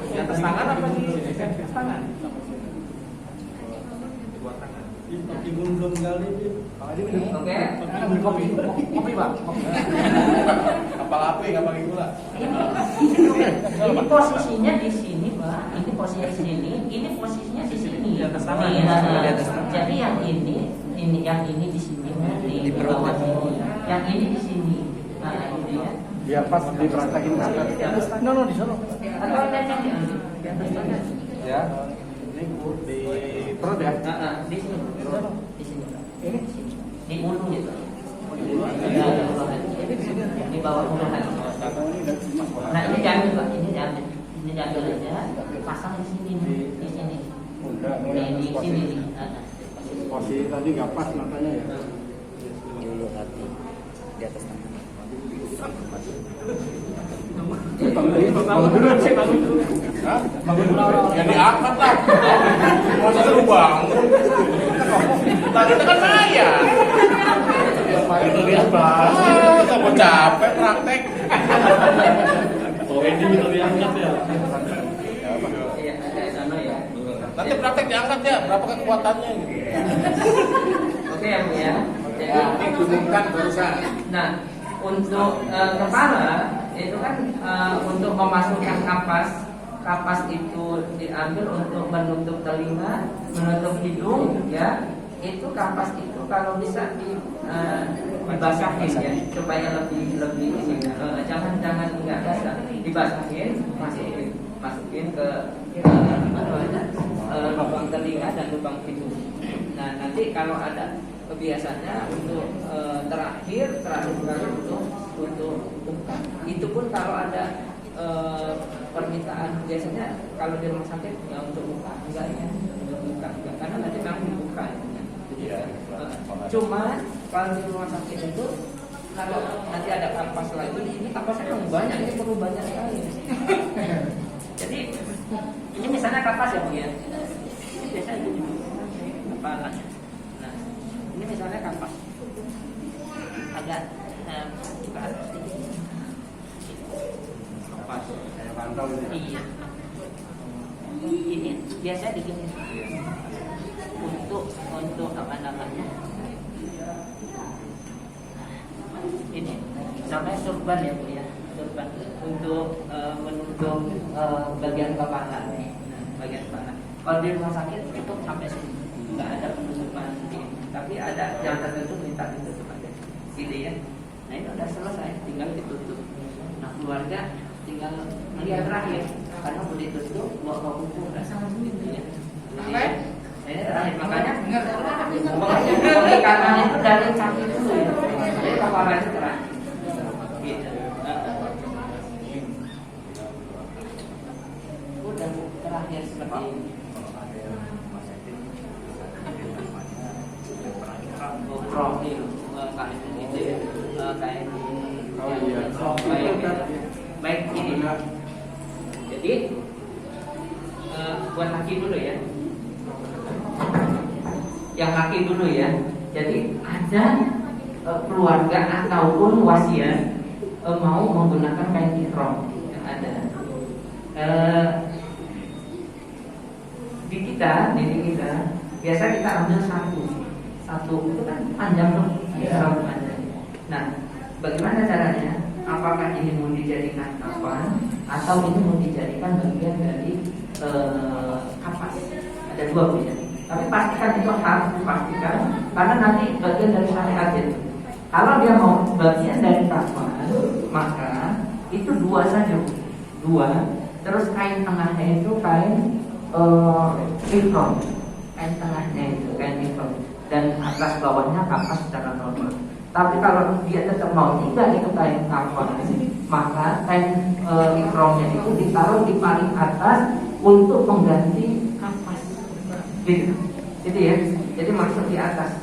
Di atas tangan apa di atas tangan? Belum kali. Oke. Kopi Pak. Kapal api nggak pakai gula. Ini posisinya di sini, Pak. Ini posisinya di sini. Ini posisinya di sini. Di atas tangan. Iya. Di atas tangan. Jadi yang ini di sini, di bawah sini. Yang ini di sini. Nah, ini ya. Biar pas dipraktekin di sana. No, di sana. Atau yang di atas tangan. Ya. Ini di perut ya. Di sini. Di sini. Ini Di ulu gitu. Di bawah ulu hati. Nah, ini diambil Pak. Ini diambil aja. Pasang di sini. Di sini. Di sini. posisi tadi nggak pas matanya ya. Dulu hati di atas tangan. Bangun dulu, cek bangun dulu. Hah? Bangun dulu. Ya diangkat lah. Masa lu bangun? Tadi itu kan saya. Itu dia Bang. Kamu capek praktek. Oh ini minta diangkat ya. Iya, ada sana ya. Nanti praktek diangkat ya, berapa kekuatannya gitu. Oke ya Bu ya. Jadi, Ini hubungkan barusan. nah untuk kepala itu kan untuk memasukkan kapas itu diambil untuk menutup telinga, menutup hidung, ya. Itu kapas itu kalau bisa dibasahin ya supaya lebih ini. Jangan nggak basah, dibasahin, masukin ke lubang telinga dan lubang hidung. Nah nanti kalau ada biasanya untuk terakhir kali untuk buka. Itu pun kalau ada permintaan biasanya kalau di rumah sakit ya untuk buka enggak ya, untuk buka enggak karena nanti memang dibuka ya. Cuma kalau di rumah sakit itu kalau nanti ada kapas lagi, ini kapasnya memang banyak, ini perlu banyak sekali. Jadi ini misalnya kapas kapas ya Bu ya. Ini biasanya gini kepala. Nah, ini misalnya kapas. Agak ke atas sedikit. Pas saya pantau ini. Iya. Ini biasanya digini. Untuk apa namanya? Ini namanya surban ya Bu ya. Surban untuk menutup bagian kepala nih. Nah, bagian kepala. Kalau di rumah sakit itu sampai sini nggak ada penutupan ini. Tapi ada yang tertentu minta ditutup aja. Gitu ya. Nah itu udah selesai, tinggal ditutup. Nah keluarga tinggal melihat terakhir karena mau ditutup bawa ke buku udah sama gitu ya. Ini terakhir makanya pengikatan itu dari kaki dulu ya. Jadi kepala itu terakhir. Gitu. Udah terakhir seperti ini. Profil kain itu ya, kain baik ini. Jadi buat laki dulu ya. Yang laki dulu ya. Jadi ada keluarga ataupun wasiat mau menggunakan kain ihram yang ada. Di kita biasa kita ambil satu itu kan panjang tuh, ihram panjang. Nah, bagaimana caranya? Apakah ini mau dijadikan kapan atau ini mau dijadikan bagian dari kapas? Ada dua pilihan. Tapi pastikan itu harus dipastikan karena nanti bagian dari syariat itu. Kalau dia mau bagian dari kapan, maka itu dua saja, dua. Terus kain tengahnya itu kain ihram, kain tengahnya itu kain ihram dan atas bawahnya kapas secara normal. Tapi kalau dia tetap mau tidak itu kain kapas, maka kain ihramnya itu ditaruh di paling atas untuk mengganti kapas. Gitu ya. Jadi masuk di atas.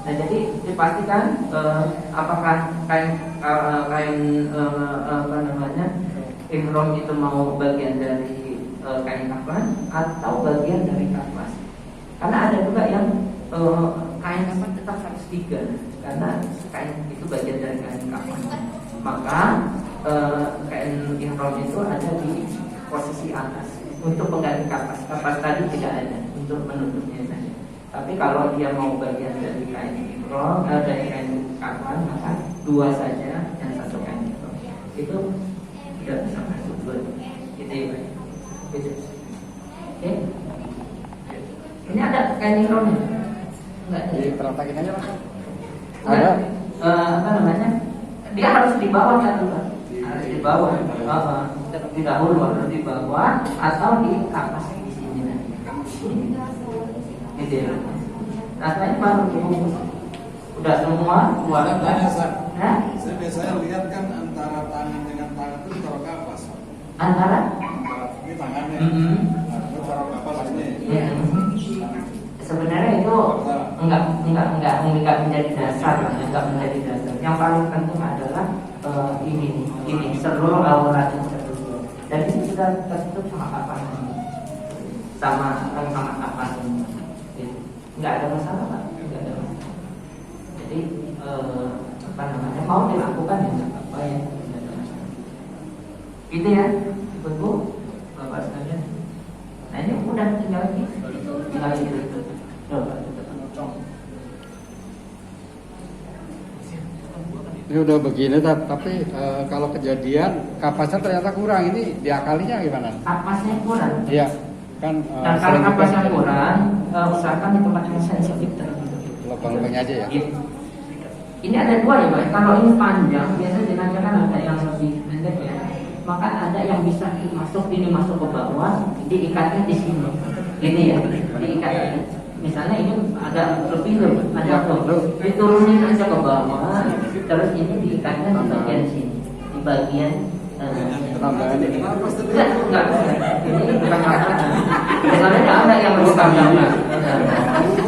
Nah jadi dipastikan apakah kain apa namanya ihram itu mau bagian dari kain kapas atau bagian dari kapas. Karena ada juga yang kain kapas tetap harus 3 karena kain itu bagian dari kain kapas. Maka kain ihram itu ada di posisi atas untuk pengganti kapas. Kapas tadi tidak ada untuk menutupnya saja. Tapi kalau dia mau bagian dari kain ihram, dari kain kapas, maka 2 saja, yang 1 kain ihram. Itu tidak bisa masuk 2. Gitu ya Pak. Gitu. Oke. Ini ada kain ihramnya? Enggak ada. Diperhatikan aja Pak. Ada. Apa namanya? Dia harus di bawah kan Pak? Harus di bawah. Terlebih dahulu harus di bawah atau di kapas di sini nanti. Gitu ya. Rasanya baru dibungkus. Udah semua keluarga. Saya biasanya lihat kan antara tangan dengan tangan itu taruh kapas. Antara Ini tangannya. Nah, itu taruh kapas ini. ya. Sebenarnya itu enggak menjadi dasar, enggak menjadi dasar. Yang paling penting adalah ini seluruh aurat tersebut. Dan itu sudah tertutup sama kapas, sama kapas. Enggak ada masalah Pak, enggak ada masalah. Jadi apa namanya mau dilakukan ya enggak apa-apa ya, enggak ada masalah. Gitu ya, Ibu, Bapak sekalian. Nah ini udah tinggal gitu. Coba. Ini udah begini tapi kalau kejadian kapasnya ternyata kurang, ini diakalinya gimana? Kapasnya kurang. Iya kan. Dan kalau kapasnya kurang, usahakan di tempat yang sensitif tertentu. Lubang-lubangnya aja ya. Gitu. Ini ada 2 ya Pak. Kalau ini panjang, biasanya jenazah kan ada yang lebih pendek ya. Maka ada yang bisa masuk ke bawah, diikatnya di sini. Gini ya, diikat. Misalnya ini ada lebih ada diturunin aja ke bawah, terus ini diikatnya di bagian sini, di bagian Tambahan ini. enggak. Ini bukan masalah. Sebenarnya ada yang lebih tambahan.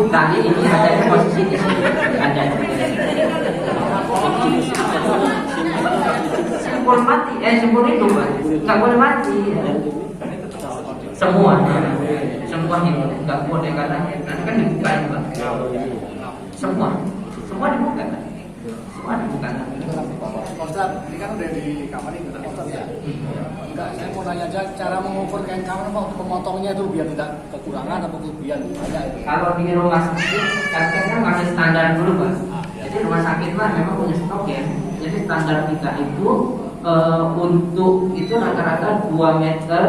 Tadi ini ada di posisi di sini, ada. Simpul mati, simpul itu Pak, nggak boleh mati. Ya. semua ini nggak boleh karena kan dibuka ya Pak. Semua dibuka kan? Semua dibuka. Ustaz, ini kan udah di kamar ini Ustaz ya. Enggak, saya mau nanya aja cara mengukur kain kamar Pak untuk memotongnya itu biar tidak kekurangan atau kelebihan ada itu. Kalau di rumah sakit kan masih standar dulu Pak. Jadi rumah sakit mah memang punya stok ya. Jadi standar kita itu untuk itu rata-rata 2 meter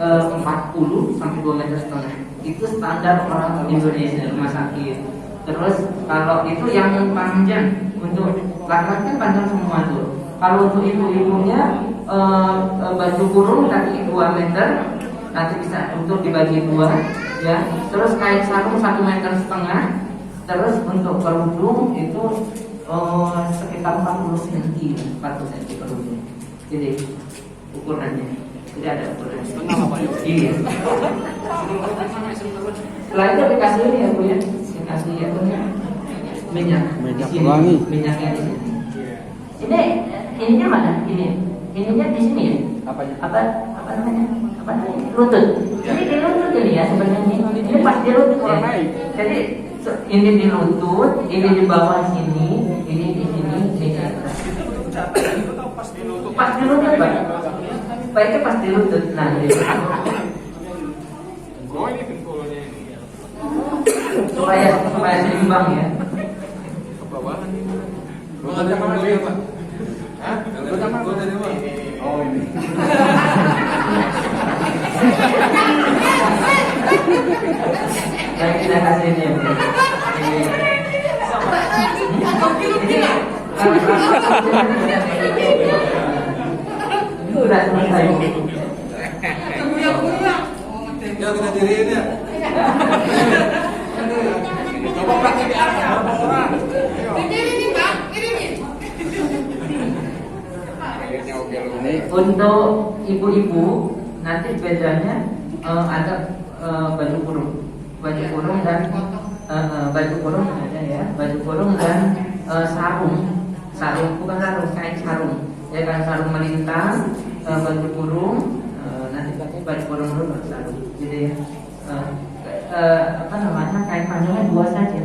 40 sampai 2 meter setengah. Itu standar orang Indonesia rumah sakit. Terus kalau itu yang panjang untuk laki-laki kan panjang semua tuh. Kalau untuk ibu-ibunya baju kurung tadi 2 meter nanti bisa untuk dibagi 2 ya. Terus kain sarung 1,5 meter. Terus untuk kerudung itu sekitar 40 cm kerudung. Jadi ukurannya tidak ada ukuran. Iya. Setelah itu dikasih ini ya Bu ya. Dikasih ya Bu ya. Minyak pewangi. Minyaknya di sini. Ininya mana? Ininya di sini ya. Apa namanya? Lutut. Ini di lutut ini ya sebenarnya. Ini pas di lutut ya. Jadi ini di lutut, ini di bawah sini, ini di sini, ini di atas. Pas di lutut Pak. Baiknya pas di lutut. Nah, ini. Supaya seimbang ya. Bawahan ini. Ada mana dia Pak? Hah? Gua dari mana? Oh ini. Baik, kita kasih ini ya. Ini udah selesai. Ya kita diriin ya. Coba praktek di atas berapa orang? Untuk ibu-ibu nanti bedanya ada baju kurung dan baju kurung ada ya, baju kurung dan sarung bukan sarung, kain sarung ya kan, sarung melintang, baju kurung, nanti pakai baju kurung dulu baru sarung. Jadi kain panjangnya 2 saja,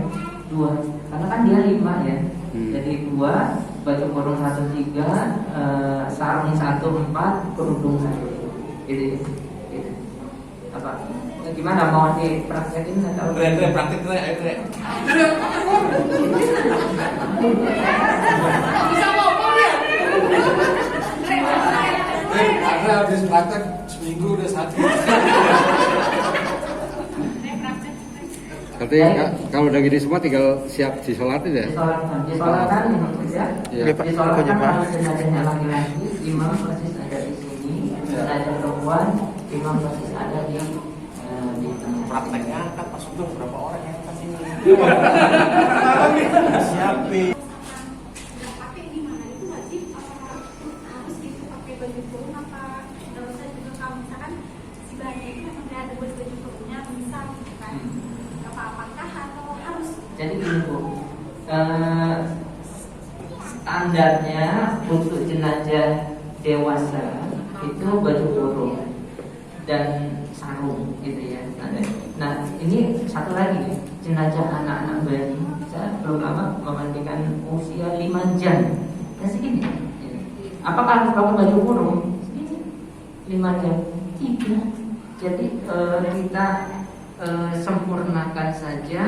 2 karena kan dia 5 ya. Jadi 2, baju kurung 1 3, sarung 1 4, kerudung 1. Jadi apa? Gimana mau dipraktekin atau? Keren praktek keren. Bisa ngomong ya? Karena habis praktek seminggu udah sakit. Berarti kalau udah gini semua tinggal siap disolatin ya? Disolatkan ya. Iya. Disolatkan harus jenazahnya laki-laki, imam persis ada di sini, jenazah perempuan, imam persis ada di tengah. Prakteknya angkat pas udah berapa orang yang angkat ini? Siapin. Pakai gimana itu wajib harus gitu pakai baju kurung apa nggak usah juga kalau misalkan si bahannya itu memang nggak ada baju kurungnya bisa gitu kan nggak apa-apakah atau harus? Jadi gini Bu, standarnya untuk jenazah dewasa itu baju kurung dan sarung gitu ya. Nah ini satu lagi jenazah anak-anak bayi. Saya belum lama memandikan usia 5 jam. Dan segini. Apakah harus pakai baju kurung? Segini. 5 jam. 3. Jadi kita sempurnakan saja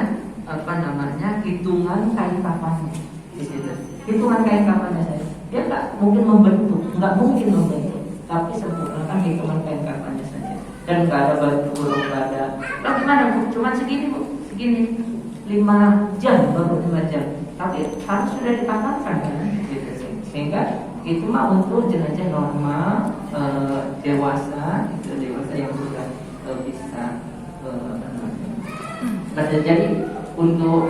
hitungan kain kafannya di situ. Hitungan kain kafannya saja. Dia nggak mungkin membentuk, tapi sempurnakan hitungan kain kafannya saja. Dan nggak ada baju kurung, nggak ada. Loh gimana Bu? Cuma segini Bu, segini 5 jam baru 5 jam. Tapi harus sudah dipatahkan kan, gitu. Sehingga itu mah untuk jenazah normal, dewasa yang sudah bisa. Jadi untuk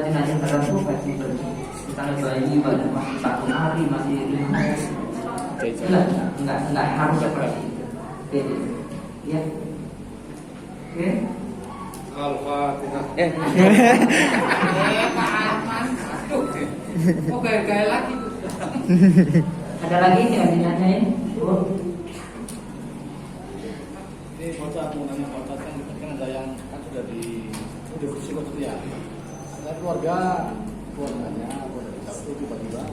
jenazah tertentu pasti misalnya bayi pada masih 1 hari masih 5 hari, enggak harus seperti itu. Jadi, ya, oke. Al-Fatihah. Pak Arman, aduh, kok gaya-gaya lagi? Ada lagi yang dinanyain, Bu? ini Ustaz mau nanya Ustaz kan ada yang kan sudah di kursi itu ya. Ada keluarganya itu tiba-tiba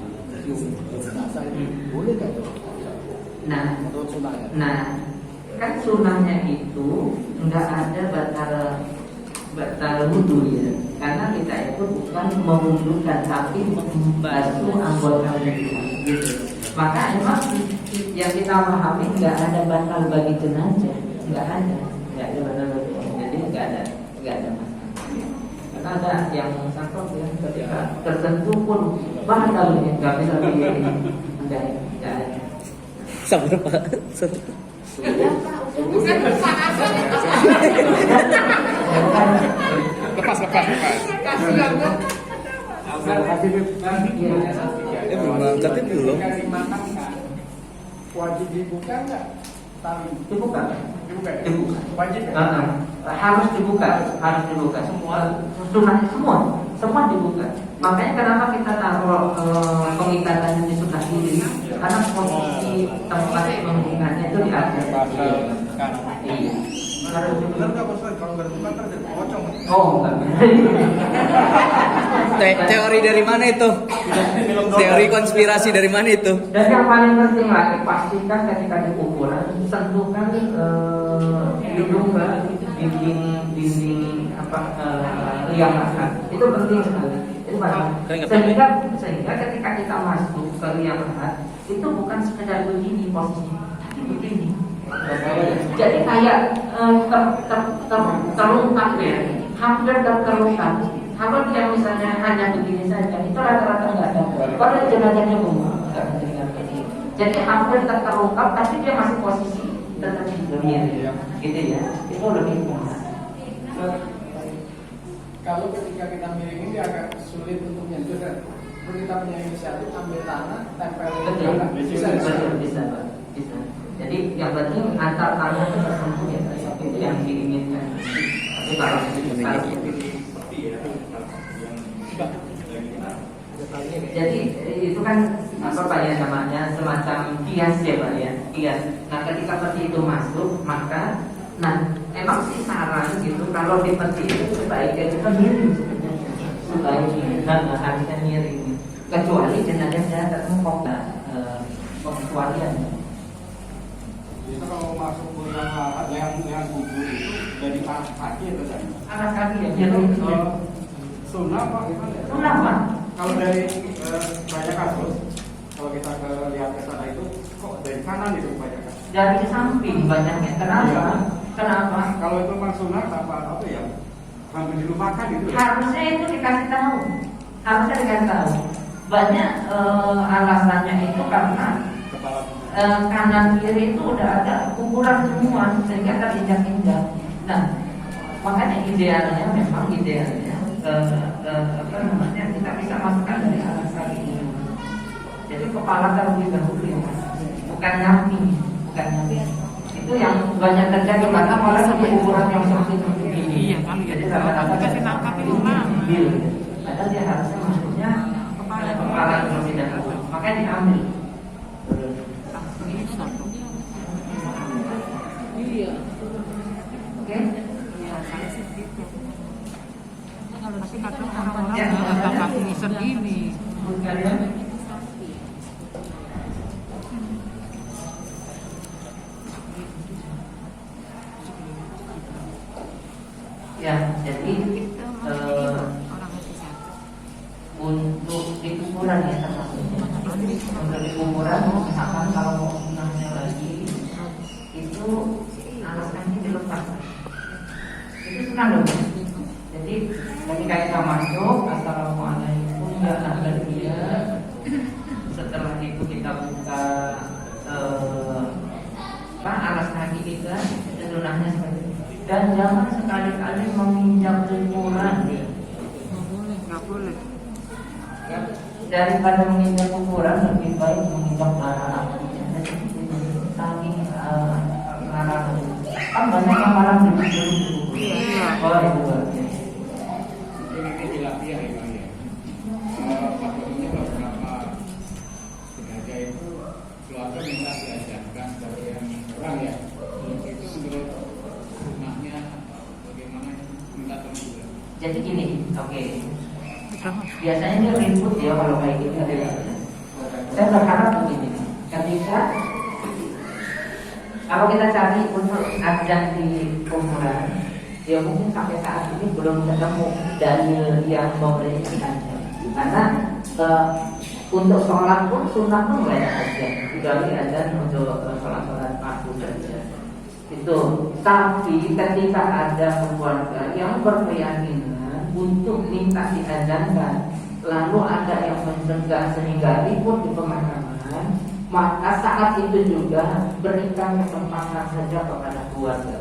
cium jenazah itu boleh nggak itu? Nah, Menurut sunnahnya. Nah, kan sunnahnya itu nggak ada batal wudhu ya, karena kita itu bukan mewudhukan tapi membasuh anggota wudhu. Gitu. Maka emang yang kita pahami nggak ada batal bagi jenazah, nggak ada batal bagi jenazah, jadi nggak ada masalah. Karena ada yang sakit ya ketika tertentu pun batal ya, nggak bisa begini, nggak ada. Sabar Pak. Lepas. Belum angkatin belum. Wajib dibuka nggak? Tali Dibuka. dibuka ya? Dibuka. Wajib ya? Harus dibuka semua dibuka. Makanya kenapa kita taruh pengikatannya di sebelah kiri? Karena posisi tempat pengikatannya itu di atas. Iya. Harus dibuka. Benar nggak Ustaz kalau nggak dibuka ntar jadi pocong? Oh enggak. Teori dari mana itu? Teori konspirasi dari mana itu? Dan yang paling penting lagi pastikan ketika di kuburan sentuhkan hidung ke dinding liang lahat. Itu penting sekali. Itu sehingga ketika kita masuk ke liang lahat itu bukan sekedar begini posisinya, tapi begini. Jadi kayak terlungkap ya, hampir terlungkap. Kalau dia misalnya hanya begini saja, itu rata-rata nggak ada. Kalau jenazahnya bengong, jadi hampir terlungkap, tapi dia masih posisi tetap di dunia, gitu ya. Itu lebih mudah. Kalau ketika kita miring ini agak sulit untuk menyentuh kan? Kalau kita punya inisiatif ambil tanah, tempelin Bisa. Jadi yang penting antar tangan itu tersentuh ya, itu yang diinginkan. Tapi kalau jadi itu kan apa Pak ya namanya semacam kias ya Pak ya, kias. Nah ketika peti itu masuk maka emang sih saran gitu kalau di peti itu sebaiknya kita miring sebaiknya harusnya miring, kecuali jenazahnya tertempok pengecualian. Itu kalau masuk ke yang kubur itu dari atas kaki atau dari? Atas kaki ya, miring. Sunnah Pak gimana ya? Sunnah Pak. Kalau dari banyak kasus, kalau kita lihat ke sana itu kok dari kanan itu banyak kasus. Dari samping banyaknya. Kenapa? Kenapa? Kalau itu memang sunnah apa ya? Hampir dilupakan gitu. Harusnya itu dikasih tahu. Banyak alasannya itu karena kanan kiri itu udah ada kuburan semua sehingga terinjak-injak. Nah, makanya idealnya kita bisa masukkan dari alas kaki ini. Jadi kepala terlebih dahulu ya, bukan nyamping. Itu yang banyak terjadi karena malah di kuburan yang seperti ini. Iya kan. Jadi sama-sama kasih tangkap itu mah. Padahal dia harusnya masuknya kepala terlebih dahulu. Makanya diambil. Iya. Oke. Tapi kadang orang-orang ada kaki segini. Ya, jadi untuk di kuburan ya termasuknya. Untuk di kuburan, misalkan kalau mau sunahnya lagi, itu alas kaki dilepas. Itu sunah dong. Jadi ketika kita masuk, assalamualaikum ya ahlan diyar. Setelah itu kita buka alas kaki kita, sunahnya seperti itu. Dan jangan sekali-kali menginjak kuburan. Nggak boleh. Daripada menginjak kuburan lebih baik menginjak darah apinya. Saking larang. Kan banyak yang malam di kubur. Iya. Oh itu. Ini tilapia ya Bang ya. Maksudnya beberapa sengaja itu keluarga minta diajarkan dari yang orang ya. Itu menurut bagaimana minta teman. Jadi gini, oke. Biasanya dia ribut ya kalau kayak gini ada yang. Saya berharap begini, ketika kalau kita cari untuk azan di kuburan, ya mungkin sampai saat ini belum ketemu dalil yang memperhitungkan azan. Karena untuk sholat pun sunnah pun banyak azan, kecuali azan untuk sholat fardu saja. Itu. Tapi ketika ada keluarga yang berkeyakinan untuk minta diazankan, lalu ada yang mencegah sehingga ribut di pemakaman, maka saat itu juga berikan kesempatan saja kepada keluarga.